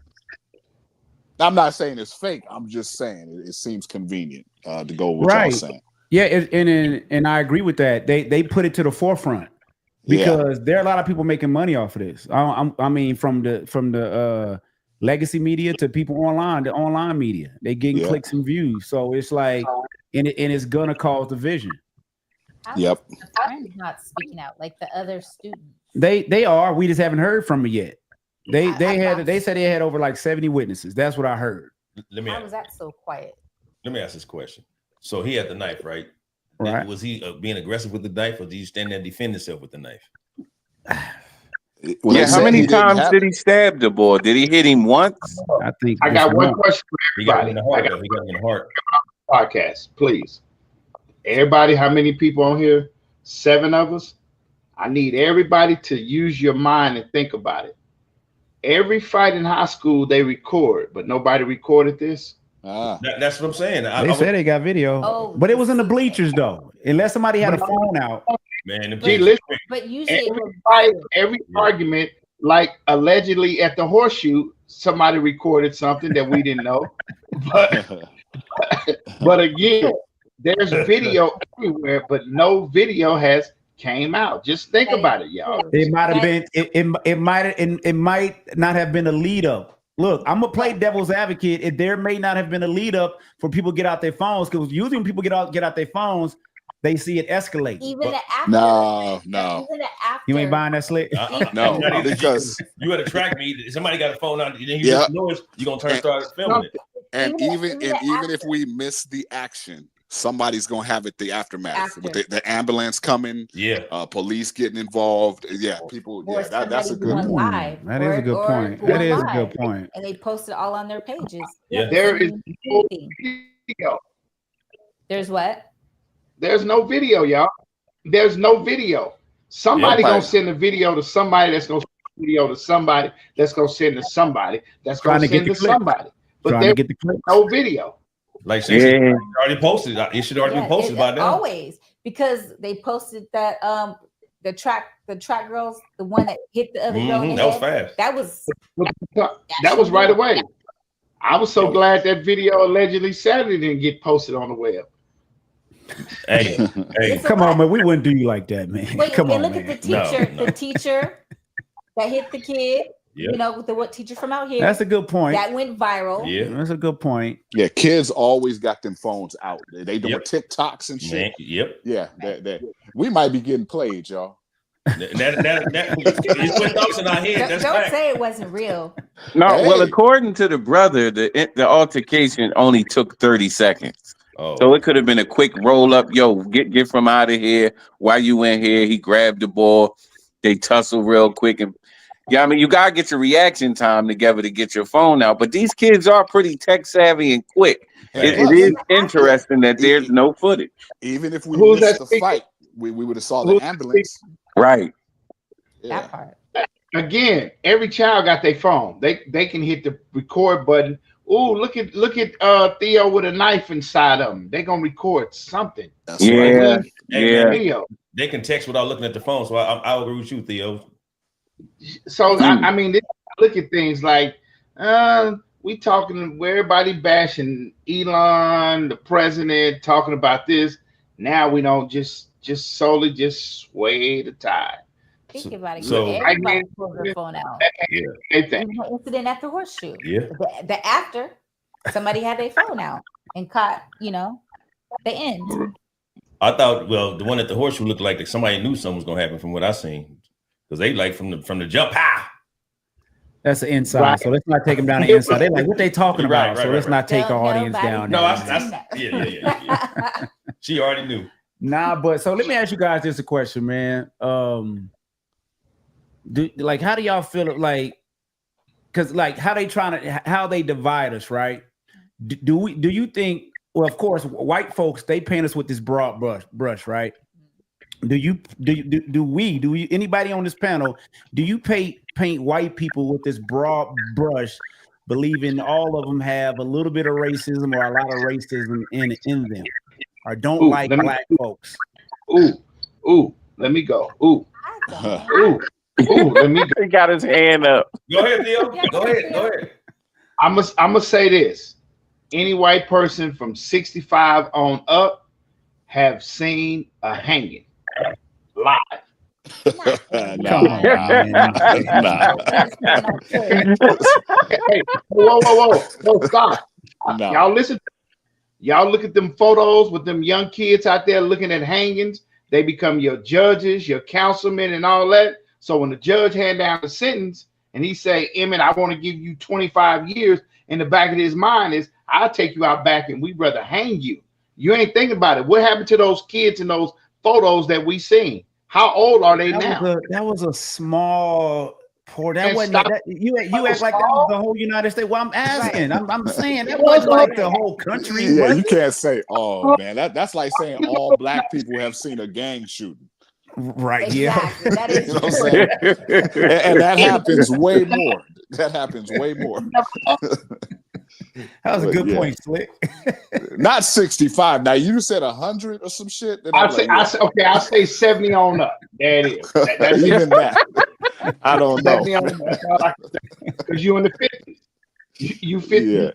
S6: I'm not saying it's fake. I'm just saying it seems convenient to go with what y'all saying.
S2: Yeah, and I agree with that. They put it to the forefront because there are a lot of people making money off of this. I mean, from the legacy media to people online, the online media, they getting clicks and views. So it's like, and it's gonna cause division.
S8: Yep. The friends not speaking out like the other students.
S2: They are. We just haven't heard from them yet. They said they had over like 70 witnesses. That's what I heard.
S8: How was that so quiet?
S1: Let me ask this question. So he had the knife, right?
S2: Right.
S1: Was he being aggressive with the knife, or did you stand there and defend himself with the knife?
S9: How many times did he stab the boy? Did he hit him once?
S7: I got one question for everybody.
S1: He got him in the heart. He got him in the heart.
S7: Podcast, please. Everybody, how many people on here? 7 of us. I need everybody to use your mind and think about it. Every fight in high school they record, but nobody recorded this.
S1: That's what I'm saying.
S2: They said they got video, but it was in the bleachers though. Unless somebody had a phone out.
S1: Man,
S8: but usually
S7: every argument, like allegedly at the horseshoe, somebody recorded something that we didn't know. But again, there's video everywhere, but no video has came out. Just think about it, y'all.
S2: It might have been. It might not have been a lead up. Look, I'm gonna play devil's advocate. There may not have been a lead up for people to get out their phones, because usually when people get out their phones, they see it escalate.
S8: Even after.
S6: No.
S8: Even after.
S2: You ain't buying that slick.
S6: No, because
S1: you had to track me. Somebody got a phone out. Then you hear the noise. You gonna start filming it.
S6: And even if we miss the action, somebody's gonna have it the aftermath with the ambulance coming. Police getting involved. People. That's a good point.
S2: That is a good point. That is a good point.
S8: And they post it all on their pages.
S7: There is no video.
S8: There's what?
S7: There's no video, y'all. There's no video. Somebody gonna send a video to somebody that's gonna send a video to somebody that's gonna send to somebody that's gonna send to somebody. But there's no video.
S1: Like she already posted. It should already be posted by now.
S8: Always, because they posted that the track girls, the one that hit the other girl.
S1: That was fast.
S7: That was right away. I was so glad that video allegedly Saturday didn't get posted on the web.
S1: Hey,
S2: come on, man. We wouldn't do you like that, man.
S8: Wait,
S2: come on,
S8: look
S2: man.
S8: at the teacher.
S1: No.
S8: The teacher that hit the kid. You know, what teacher from out here.
S2: That's a good point.
S8: That went viral.
S1: Yeah,
S2: that's a good point.
S6: Yeah, kids always got them phones out. They doing TikToks and shit.
S1: Man,
S6: yeah, that we might be getting played, y'all.
S1: He's putting thoughts in our head.
S8: Don't say it wasn't real.
S9: No, well, according to the brother, the altercation only took 30 seconds. So it could have been a quick roll up. Yo, get from out of here. While you in here, he grabbed the ball. They tussle real quick, Yeah, I mean, you gotta get your reaction time together to get your phone out. But these kids are pretty tech savvy and quick. It is interesting that there's no footage.
S6: Even if we missed the fight, we would have saw the ambulance.
S9: Right.
S8: That part.
S7: Again, every child got their phone. They can hit the record button. Ooh, look at Theo with a knife inside of him. They're gonna record something.
S6: That's right.
S7: Video.
S1: They can text without looking at the phone. So I agree with you, Theo.
S7: So I mean, look at things like we talking where everybody bashing Elon, the president, talking about this. Now we don't just solely just sway the tide.
S8: Think about it.
S1: So
S8: everybody pulled their phone out.
S1: Yeah.
S8: Incident at the horseshoe.
S1: Yeah.
S8: The after somebody had their phone out and caught, the end.
S1: I thought, well, the one at the horseshoe looked like somebody knew something was gonna happen from what I seen, because they like from the jump.
S2: That's the inside. So let's not take them down the inside. They like what they talking about.
S1: Right,
S2: so let's not take our audience down.
S1: No, yeah. She already knew.
S2: Nah, but so let me ask you guys this a question, man. How do y'all feel like? Because how they divide us, right? Do you think? Well, of course, white folks, they paint us with this broad brush, right? Do anybody on this panel, do you paint white people with this broad brush, believing all of them have a little bit of racism or a lot of racism in them, or don't like black folks?
S7: Let me go. Let me go.
S9: He got his hand up.
S1: Go ahead, Theo. Go ahead.
S7: I'm gonna say this. Any white person from 65 on up have seen a hanging live.
S6: Nah.
S7: Hey, whoa, stop.
S6: No.
S7: Y'all look at them photos with them young kids out there looking at hangings. They become your judges, your councilmen, and all that. So when the judge hand down the sentence and he say, Emmett, I want to give you 25 years, in the back of his mind is, I'll take you out back and we'd rather hang you. You ain't thinking about it. What happened to those kids in those photos that we seen? How old are they now?
S2: That was a small pour. That wasn't you act like that was the whole United States. Well, I'm asking. Right. I'm saying that wasn't like the whole country.
S6: Yeah, you can't say, oh man, that's like saying all black people have seen a gang shooting.
S2: Right.
S8: Exactly.
S2: Yeah.
S8: That is
S6: you know what I'm saying? And that happens way more. That happens way more.
S2: That was a good point, Slick.
S6: Not 65. Now you said 100 or some shit.
S7: I'll say 70 on up. There it is. That's
S6: even that. I don't know.
S7: Because you in the 50s. You 50,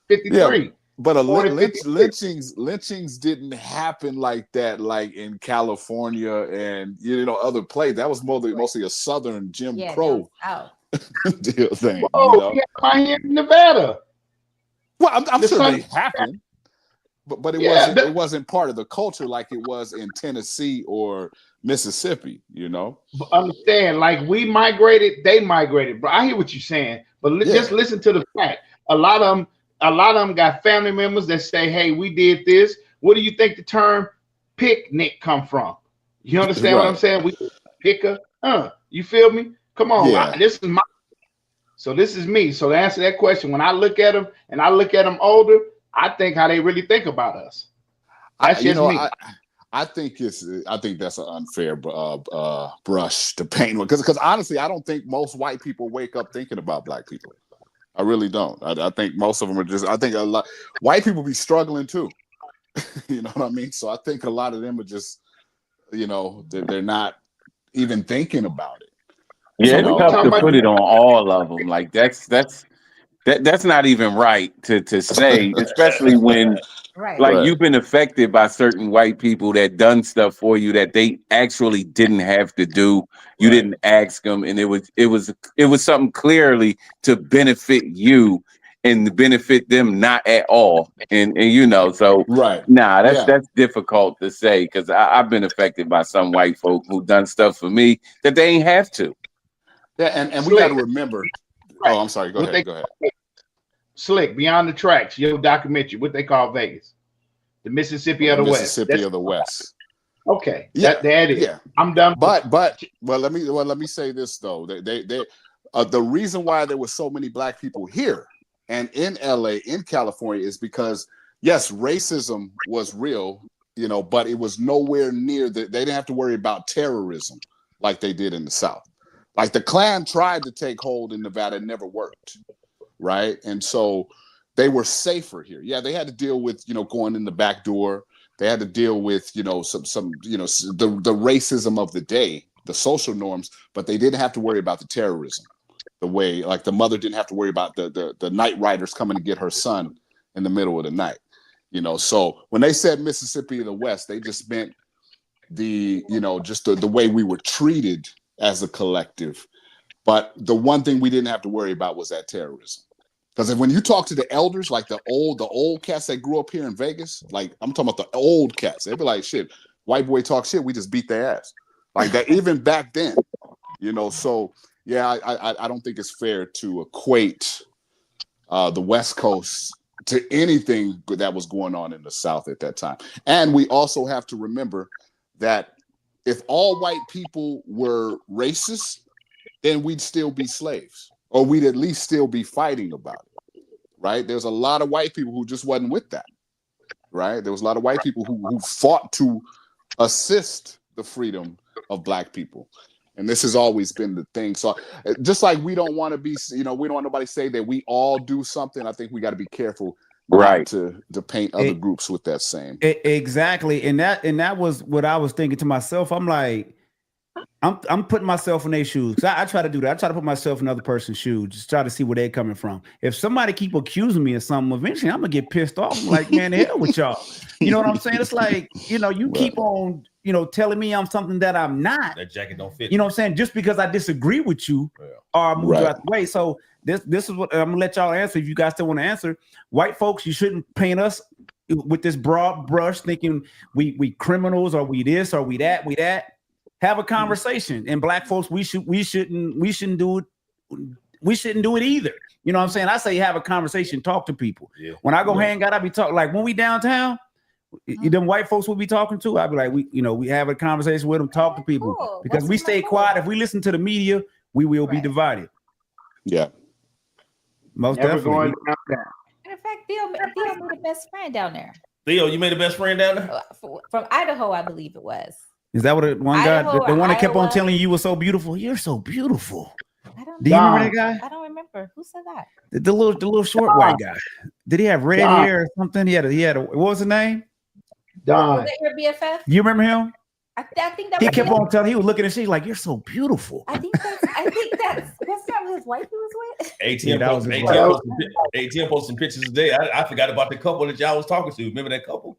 S7: 53.
S6: Yeah. But lynchings didn't happen like that, like in California and other places. That was mostly a Southern Jim Crow deal thing.
S7: Miami, Nevada.
S6: Well, I'm sure they happened, but it wasn't part of the culture like it was in Tennessee or Mississippi.
S7: But understand, like we migrated, they migrated. Bro, I hear what you're saying, but just listen to the fact. A lot of them got family members that say, "Hey, we did this." What do you think the term picnic come from? You understand what I'm saying? We picker, you feel me? Come on, this is my. So this is me. So to answer that question, when I look at them and I look at them older, I think how they really think about us. That's just me.
S6: I think that's an unfair brush to paint with, because honestly, I don't think most white people wake up thinking about black people. I really don't. I think most of them are just. I think a lot white people be struggling too. You know what I mean? So I think a lot of them are just, they're not even thinking about it.
S9: Yeah, it's tough to put it on all of them. Like that's not even right to say, especially when you've been affected by certain white people that done stuff for you that they actually didn't have to do. You didn't ask them, and it was something clearly to benefit you and benefit them not at all. And so that's difficult to say, because I've been affected by some white folk who done stuff for me that they ain't have to.
S6: Yeah, and we got to remember. Oh, I'm sorry. Go ahead.
S7: Slick, Beyond the Tracks, your documentary, what they call Vegas, the Mississippi of the West.
S6: Mississippi of the West.
S7: Okay.
S6: Yeah,
S7: That is.
S6: yeah.
S7: I'm done.
S6: But let me say this though. They the reason why there were so many black people here and in LA, in California, is because yes, racism was real, but it was nowhere near they didn't have to worry about terrorism like they did in the South. Like the Klan tried to take hold in Nevada, it never worked, right? And so they were safer here. Yeah, they had to deal with going in the back door. They had to deal with some the racism of the day, the social norms, but they didn't have to worry about the terrorism. The way like the mother didn't have to worry about the night riders coming to get her son in the middle of the night. So when they said Mississippi in the West, they just meant just the way we were treated as a collective. But the one thing we didn't have to worry about was that terrorism. Because when you talk to the elders, like the old cats that grew up here in Vegas, like I'm talking about the old cats, they'd be like, shit, white boy talk shit, we just beat their ass. Like that, even back then, so yeah, I don't think it's fair to equate the West Coast to anything that was going on in the South at that time. And we also have to remember that if all white people were racist, then we'd still be slaves, or we'd at least still be fighting about it, right? There's a lot of white people who just wasn't with that, right? There was a lot of white people who fought to assist the freedom of black people. And this has always been the thing. So just like we don't want to be, we don't want nobody to say that we all do something. I think we got to be careful not to paint other groups with that same.
S2: Exactly. And that was what I was thinking to myself. I'm like, I'm putting myself in their shoes. I try to do that. I try to put myself in other person's shoes, just try to see where they're coming from. If somebody keep accusing me of something, eventually I'm gonna get pissed off. I'm like, man, the hell with y'all. You know what I'm saying? It's like, you keep on, telling me I'm something that I'm not.
S1: That jacket don't fit.
S2: You know what I'm saying? Just because I disagree with you or move you out the way. So this is what I'm gonna let y'all answer. If you guys still want to answer, white folks, you shouldn't paint us with this broad brush, thinking we criminals or we this or we that. Have a conversation. And black folks, we shouldn't do it. We shouldn't do it either. You know what I'm saying? I say have a conversation, talk to people. Yeah. When I go hang out, I be talking like when we downtown, them white folks will be talking to. I'd be like, we have a conversation with them, talk to people. Because we stay quiet. If we listen to the media, we will be divided.
S6: Yeah.
S2: Most definitely.
S8: In fact, Theo made a best friend down there.
S1: Theo, you made a best friend down there?
S8: From Idaho, I believe it was.
S2: Is that what one guy, the one that kept on telling you were so beautiful? You're so beautiful. Do you remember that guy?
S8: I don't remember. Who said that?
S2: The little short white guy. Did he have red hair or something? He had a what was his name?
S7: Don.
S8: Was that your BFF?
S2: You remember him?
S8: I think that
S2: he kept on telling. He was looking at she like, "You're so beautiful."
S8: I think that's not his wife he was with.
S1: ATM posting pictures today. I forgot about the couple that y'all was talking to. Remember that couple?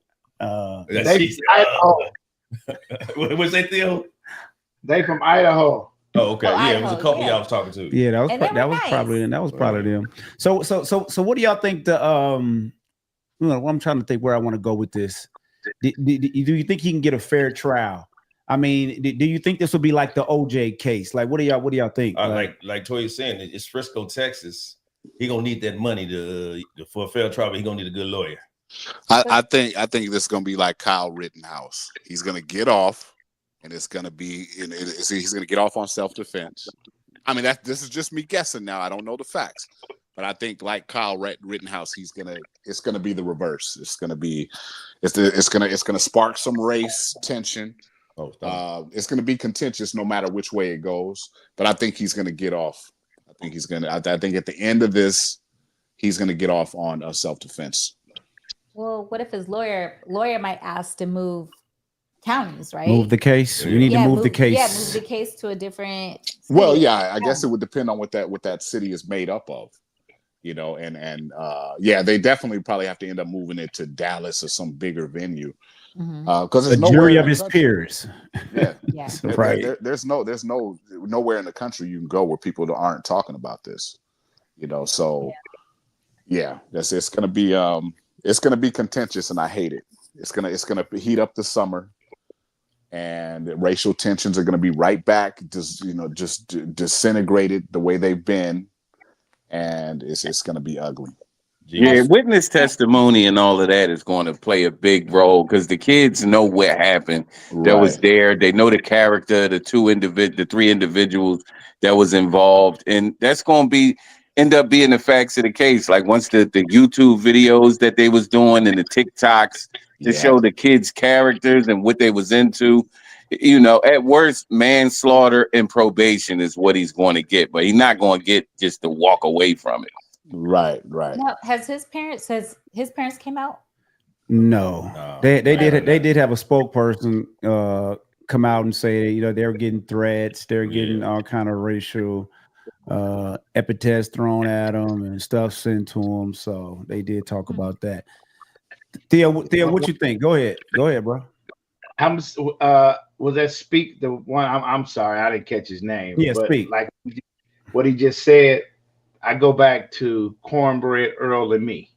S1: What's that, Theo?
S7: They from Idaho.
S1: Oh, okay. It was a couple y'all was talking to.
S2: Yeah, that was probably them. So what do y'all think I'm trying to think where I want to go with this. Do you think he can get a fair trial? I mean, do you think this will be like the OJ case? Like, what do y'all think?
S1: Like Toya's saying, it's Frisco, Texas. He gonna need that money for a fair trial. But he gonna need a good lawyer.
S6: I think this is gonna be like Kyle Rittenhouse. He's gonna get off, and it's gonna be he's gonna get off on self-defense. I mean, this is just me guessing now. I don't know the facts, but I think like Kyle Rittenhouse, it's gonna be the reverse. It's gonna spark some race tension. It's gonna be contentious no matter which way it goes. But I think he's gonna get off. I think at the end of this, he's gonna get off on self-defense.
S8: Well, what if his lawyer might ask to move counties, right?
S2: Move the case. We need to move the case.
S8: Yeah, move the case to a different state.
S6: Well, yeah, I guess it would depend on what that city is made up of, and they definitely probably have to end up moving it to Dallas or some bigger venue. Because there's
S2: a jury of his peers.
S6: Yeah,
S2: right.
S6: There's nowhere in the country you can go where people aren't talking about this. So it's gonna be it's going to be contentious, and I hate it. It's going to heat up the summer, and racial tensions are going to be right back, just disintegrated the way they've been, and it's going to be ugly.
S9: Yeah, witness testimony and all of that is going to play a big role because the kids know what happened. That was there. They know the character, the three individuals that was involved, and that's going to end up being the facts of the case. Like once the YouTube videos that they was doing and the TikToks to show the kids' characters and what they was into. At worst, manslaughter and probation is what he's going to get, but he's not going to get just to walk away from it.
S6: Right.
S8: Now, has his parents came out?
S2: No, they did have a spokesperson come out and say they were getting threats, they're getting all kind of racial epithets thrown at them and stuff sent to them. So they did talk about that. Theo, what you think? Go ahead, bro.
S7: Was that Speak the one? I'm sorry, I didn't catch his name.
S2: Yeah,
S7: but
S2: Speak.
S7: Like what he just said. I go back to Cornbread Earl and Me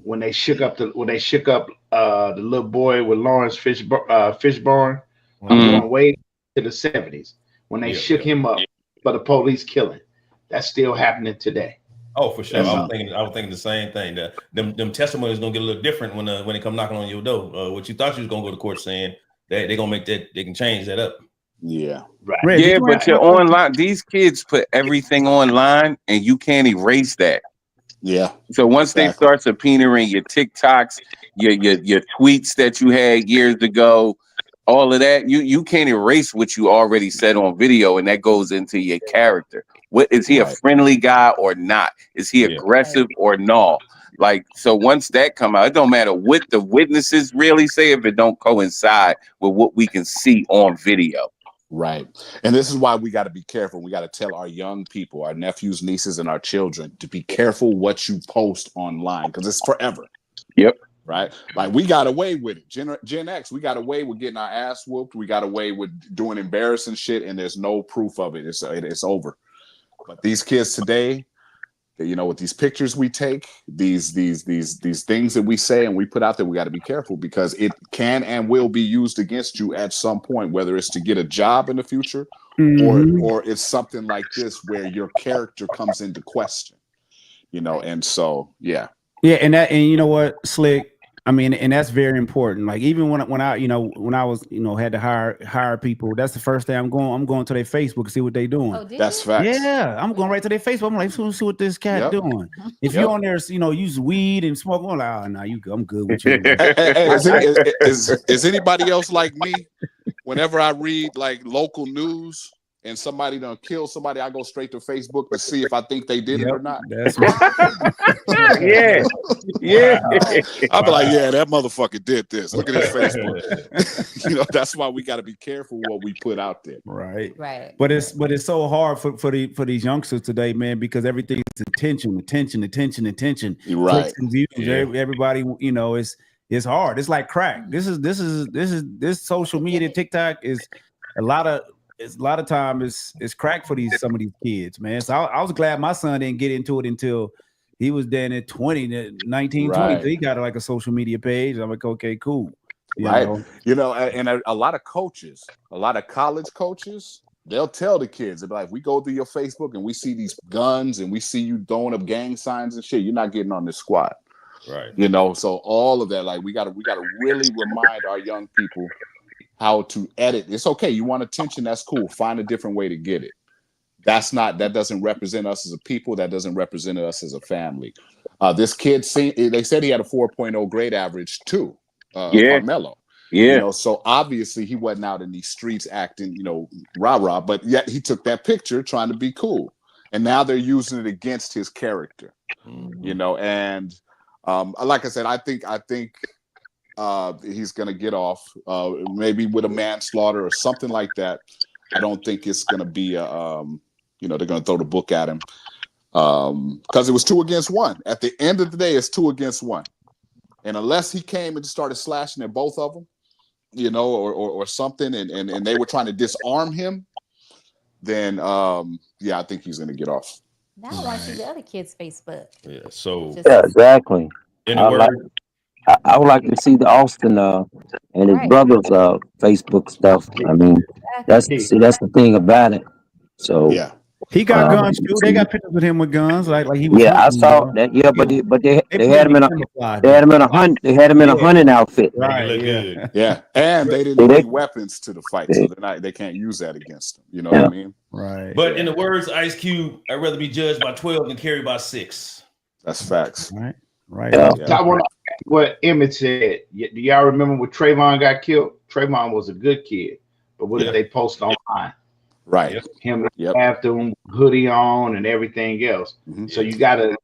S7: when they shook up the little boy with Lawrence Fishburne. I'm going way to the 70s when they shook him up for the police killing. That's still happening today.
S1: Oh, for sure. I was thinking the same thing. Them testimonies gonna get a little different when they come knocking on your door. What you thought you was gonna go to court saying that they're gonna make that, they can change that up.
S6: Yeah.
S7: Right.
S9: Yeah, but you're online. These kids put everything online, and you can't erase that.
S6: Yeah.
S9: So once they start subpoenaing your TikToks, your tweets that you had years ago, all of that, you can't erase what you already said on video, and that goes into your character. What is he a friendly guy or not? Is he aggressive or no? Like, so once that come out, it don't matter what the witnesses really say if it don't coincide with what we can see on video.
S6: Right. And this is why we got to be careful. We got to tell our young people, our nephews, nieces, and our children to be careful what you post online because it's forever.
S9: Yep.
S6: Right. Like we got away with it. Gen X, we got away with getting our ass whooped. We got away with doing embarrassing shit, and there's no proof of it. It's over. But these kids today, with these pictures we take, these things that we say and we put out there, we got to be careful because it can and will be used against you at some point, whether it's to get a job in the future or it's something like this where your character comes into question, and so yeah,
S2: and you know what, Slick, I mean, and that's very important. Like even when I was had to hire people, that's the first thing I'm going to their Facebook and see what they doing.
S8: Oh,
S6: that's facts.
S2: Yeah, I'm going right to their Facebook. I'm like, see what this cat doing. If you're on there, use weed and smoke, I'm like, oh no, I'm good with you.
S6: Is anybody else like me? Whenever I read like local news and somebody done kill somebody, I go straight to Facebook to see if I think they did it or not.
S2: That's right.
S9: Yeah.
S6: I'll be like, yeah, that motherfucker did this. Look at his Facebook. That's why we got to be careful what we put out there.
S2: Right.
S8: But
S2: it's so hard for these youngsters today, man, because everything's attention.
S6: Right.
S2: Clicks and views. Yeah. Everybody, it's hard. It's like crack. This social media, TikTok is a lot of time it's crack for some of these kids, man. So I was glad my son didn't get into it until he was then at 19, 20. So he got like a social media page. I'm like, okay, cool.
S6: And a lot of coaches, a lot of college coaches, they'll tell the kids, they'll be like, we go through your Facebook and we see these guns and we see you throwing up gang signs and shit. You're not getting on this squad.
S1: Right.
S6: So all of that, like we gotta really remind our young people how to edit. It's okay. You want attention, that's cool. Find a different way to get it. That doesn't represent us as a people. That doesn't represent us as a family. This kid, they said he had a 4.0 grade average too. Karmelo.
S9: Yeah.
S6: So obviously he wasn't out in these streets acting, rah-rah, but yet he took that picture trying to be cool. And now they're using it against his character. And like I said, I think he's gonna get off, maybe with a manslaughter or something like that. I don't think it's gonna be they're gonna throw the book at him because it was 2 against 1. At the end of the day, it's 2 against 1, and unless he came and started slashing at both of them, or something, and they were trying to disarm him, then I think he's gonna get off.
S8: Now I want to see the other kids' Facebook.
S1: Yeah. So
S4: exactly. I would like to see the Austin and his brother's Facebook stuff. I mean, that's the thing about it. So
S2: He got guns too. They got pictures with him with guns, like he was.
S4: Yeah, I
S2: hunting,
S4: saw that. Yeah, but they had him in a hunting outfit.
S1: Right,
S2: Right. Yeah.
S1: good.
S6: Yeah, and they didn't bring weapons to the fight, so they can't use that against them. You know what I mean?
S2: Right.
S1: But in the words of Ice Cube, I'd rather be judged by 12 than carried by 6.
S6: That's facts.
S2: Right. Right.
S4: Yeah.
S7: So I want to what Emmett said. Do y'all remember when Trayvon got killed? Trayvon was a good kid, but what did they post online?
S6: Right.
S7: Him after him, hoodie on and everything else.
S6: Mm-hmm.
S7: So you gotta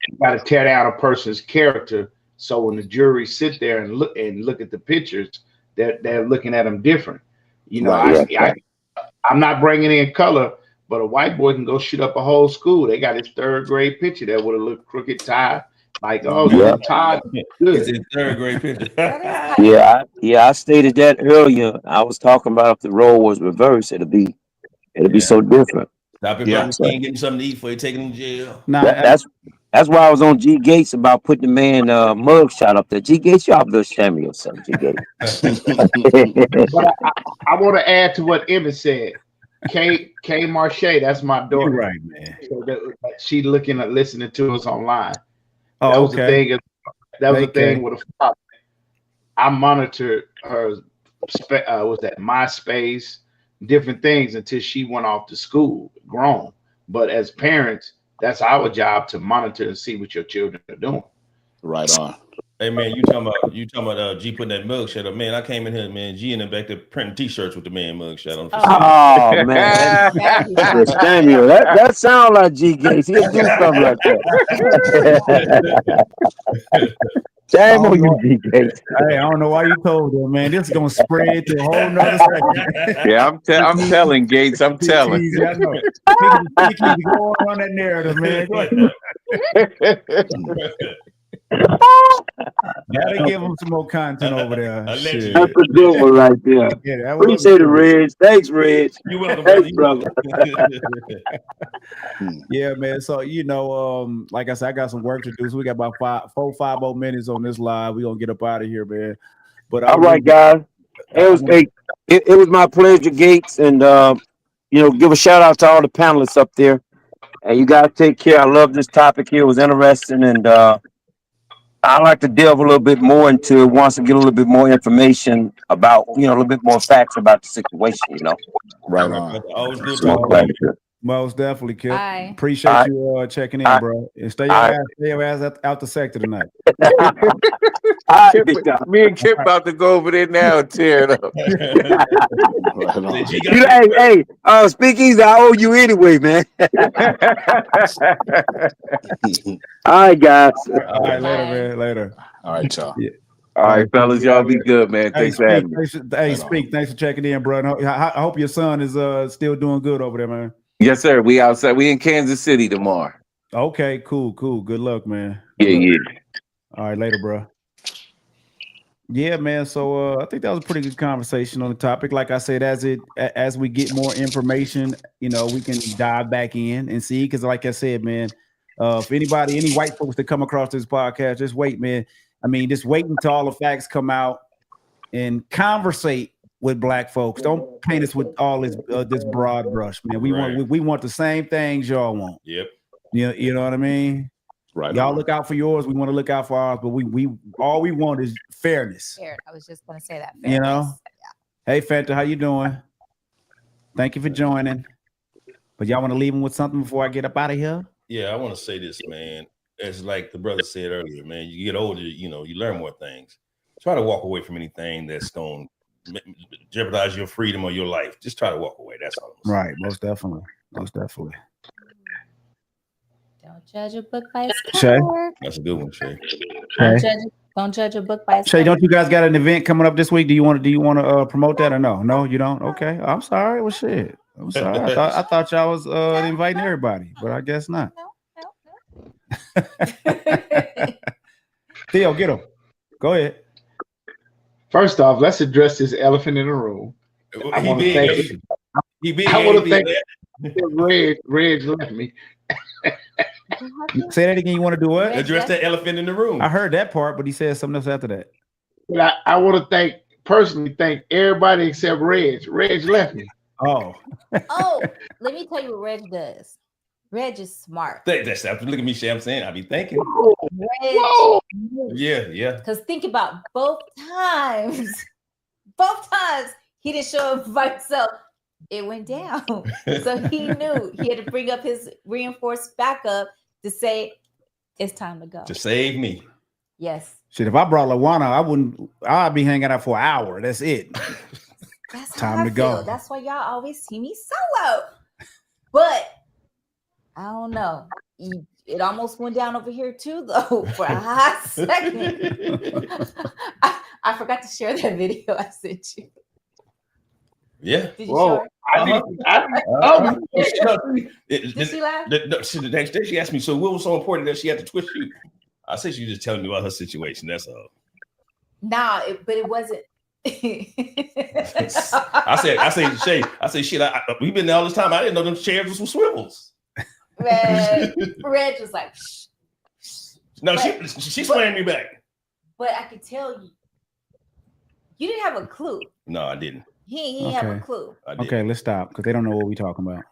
S7: tear down a person's character. So when the jury sit there and look at the pictures, they're looking at them different. You know, I'm not bringing in color, but a white boy can go shoot up a whole school. They got his 3rd grade picture that would have looked crooked tie. Like, Todd, good.
S1: It's his 3rd grade picture.
S4: I stated that earlier. I was talking about if the role was reversed, it'd be so different.
S1: Stop it, brother. King getting something to eat before you take him to jail.
S4: That's why I was on G Gates about putting the man mug shot up there. G Gates, y'all better shame me or something, G Gates.
S7: But I want to add to what Emmett said. K Marche, that's my daughter.
S2: You're right, man.
S7: So she listening to us online.
S2: Oh,
S7: that was
S2: okay.
S7: the thing. That was the thing with a father. I monitored her. Was that MySpace? Different things until she went off to school, grown. But as parents, that's our job to monitor and see what your children are doing.
S6: Right on.
S1: Hey man, you talking about G putting that mug shot up? Man, I came in here, man. G in the back there printing T-shirts with the man mug shot on.
S4: Oh man, Samuel, that sounds like G Gates. He'll do something like that. Shame on you, G Gates.
S2: Hey, I don't know why you told them, man. This is gonna spread to a whole nother second.
S9: Yeah, I'm telling Gates. I'm telling.
S2: Easy, I know. Keep going on that narrative, man. Gotta give them some more content over there.
S4: That's a good one right there.
S2: Yeah,
S4: appreciate it, Reg. Thanks, Reg.
S1: You're welcome,
S4: thanks, brother.
S2: Yeah, man. So like I said, I got some work to do. So we got about 5 more minutes on this live. We're gonna get up out of here, man. But
S4: all right, guys. It was my pleasure, Gates, and give a shout out to all the panelists up there. And you guys take care. I love this topic here. It was interesting, and I like to delve a little bit more into it once and get a little bit more information about, a little bit more facts about the situation,
S6: Right on.
S1: Always good
S4: talking.
S2: Most definitely, Kip.
S8: Bye.
S2: Appreciate you checking in, bro. And stay your ass out the sector tonight.
S9: Me and Kip about to go over there now and tear it up.
S4: Hey, Speakeasy, I owe you anyway, man. All right, guys.
S2: All right, later, man. Later.
S6: All right, y'all.
S2: Yeah.
S9: All right, fellas, y'all be good, man. Thanks for having me.
S2: Thanks for checking in, bro. I hope your son is still doing good over there, man.
S9: Yes, sir. We outside. We in Kansas City tomorrow.
S2: Okay, cool. Good luck, man.
S9: Yeah.
S2: All right, later, bro. Yeah, man. So I think that was a pretty good conversation on the topic. Like I said, as we get more information, we can dive back in and see. Because, like I said, man, if any white folks that come across this podcast, just wait, man. I mean, just wait until all the facts come out and conversate with black folks. Don't paint us with all this broad brush, man. We want the same things y'all want.
S1: Yep.
S2: You know what I mean?
S6: Right.
S2: Y'all look out for yours. We want to look out for ours, but we all we want is fairness.
S8: Fair. I was just going to say that.
S2: Fairness. Yeah. Hey, Fanta, how you doing? Thank you for joining. But y'all want to leave them with something before I get up out of here?
S1: Yeah, I want to say this, man. It's like the brother said earlier, man. You get older, you learn more things. Try to walk away from anything that's going to jeopardize your freedom or your life. Just try to walk away. That's all.
S2: Right. Most definitely.
S8: Don't judge a book by its
S2: Shay?
S8: cover.
S1: That's a good one, Shay.
S8: Don't judge a book by its
S2: Shay,
S8: cover.
S2: don't you guys got an event coming up this week? Do you want to promote that or no? No, you don't. Okay, I'm sorry. Well, shit. I'm sorry. I thought y'all was inviting everybody, but I guess not.
S8: No.
S2: Theo, get him. Go ahead.
S7: First off, let's address this elephant in the room. I want to thank Reg left me.
S2: Say that again. You want to do what?
S1: Address that elephant in the room.
S2: I heard that part, but he said something else after that.
S7: But I want to personally thank everybody except Reg. Reg left me.
S2: Oh.
S8: Oh, let me tell you what Reg does. Reg is smart.
S1: That's look at me, Shay. I'm saying I be thinking.
S8: Reg,
S1: Yeah.
S8: Because think about both times he didn't show up by himself. It went down. So he knew he had to bring up his reinforced backup to say it's time to go.
S1: To save me.
S8: Yes.
S2: Shit, if I brought Lawana, I'd be hanging out for an hour. That's it.
S8: That's
S2: time
S8: how
S2: to
S8: I feel.
S2: go.
S8: That's why y'all always see me solo. But I don't know. It almost went down over here too, though, for a hot second. I forgot to share that video I sent you.
S1: Yeah.
S8: Did you show her? Did she laugh?
S1: The next day she asked me, so what was so important that she had to twist you? I said she was just telling me about her situation. That's all.
S8: Nah, but it wasn't.
S1: I said, Shay, shit, we've been there all this time. I didn't know them chairs was some swivels.
S8: Reg was like, shh.
S1: No, she slammed me back.
S8: But I could tell you didn't have a clue.
S1: No, I didn't.
S8: He didn't have a clue.
S2: Okay, let's stop because they don't know what we're talking about.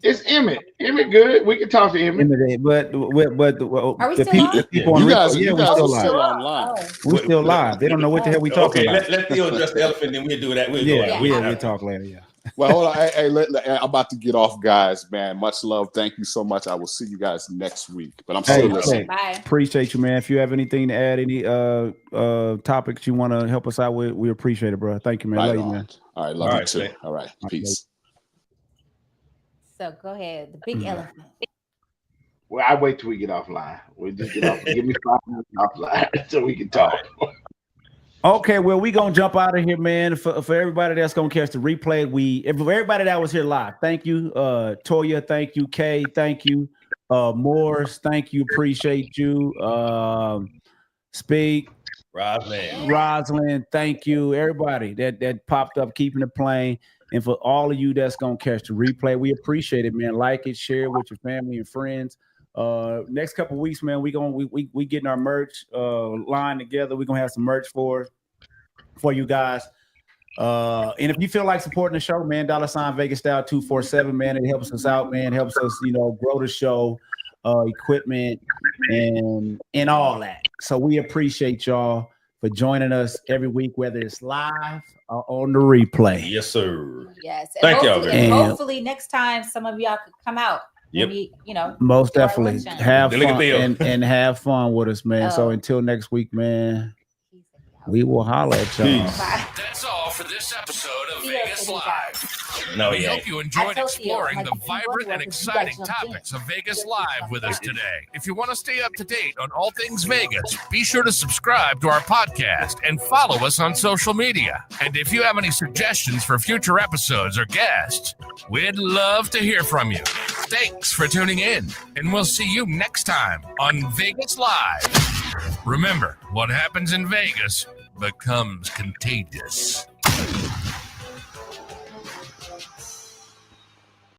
S7: It's Emmett. Emmett good. We can talk to Emmett.
S2: But
S8: are we
S2: the
S8: still
S2: people
S6: you
S2: on
S6: guys,
S2: yeah,
S6: you
S2: we're
S6: guys
S2: still
S6: are
S2: live.
S6: still online.
S2: We're still live. They don't know what the hell we talking about.
S1: Let Theo address the elephant, then we'll do that.
S2: We'll talk later. Yeah.
S6: Well, hold on. Hey, I'm about to get off, guys. Man, much love. Thank you so much. I will see you guys next week. But I'm still listening.
S8: Bye.
S2: Appreciate you, man. If you have anything to add, any topics you want to help us out with, we appreciate it, bro. Thank you, man. Love you, man.
S6: All right, love you too. All right, peace.
S8: So go ahead. The big elephant.
S7: Well, I wait till we get offline. We'll just get off. Give me 5 minutes offline so we can talk.
S2: Okay, well, we gonna jump out of here, man. For everybody that's gonna catch the replay, for everybody that was here live, thank you. Toya, thank you. Kay, thank you. Morris, thank you. Appreciate you. Speak. Rosalind, thank you. Everybody that popped up, keeping it playing. And for all of you that's gonna catch the replay, we appreciate it, man. Like it, share it with your family and friends. Next couple of weeks, man, we getting our merch line together. We're gonna have some merch for you guys. And if you feel like supporting the show, man, $ Vegas Style 247, man, it helps us out, man. It helps us, grow the show, equipment, and all that. So we appreciate y'all for joining us every week, whether it's live or on the replay.
S1: Yes, sir.
S8: Yes.
S1: Thank y'all.
S8: And hopefully next time some of y'all could come out.
S1: Yep.
S8: Maybe,
S2: most definitely have fun and have fun with us, man.
S8: Oh.
S2: So until next week, man, we will holler at y'all.
S3: That's all for this episode of Vegas Live.
S1: No,
S3: We hope you enjoyed exploring the vibrant and exciting topics of Vegas Live with us today. If you want to stay up to date on all things Vegas, be sure to subscribe to our podcast and follow us on social media. And if you have any suggestions for future episodes or guests, we'd love to hear from you. Thanks for tuning in, and we'll see you next time on Vegas Live. Remember, what happens in Vegas becomes contagious.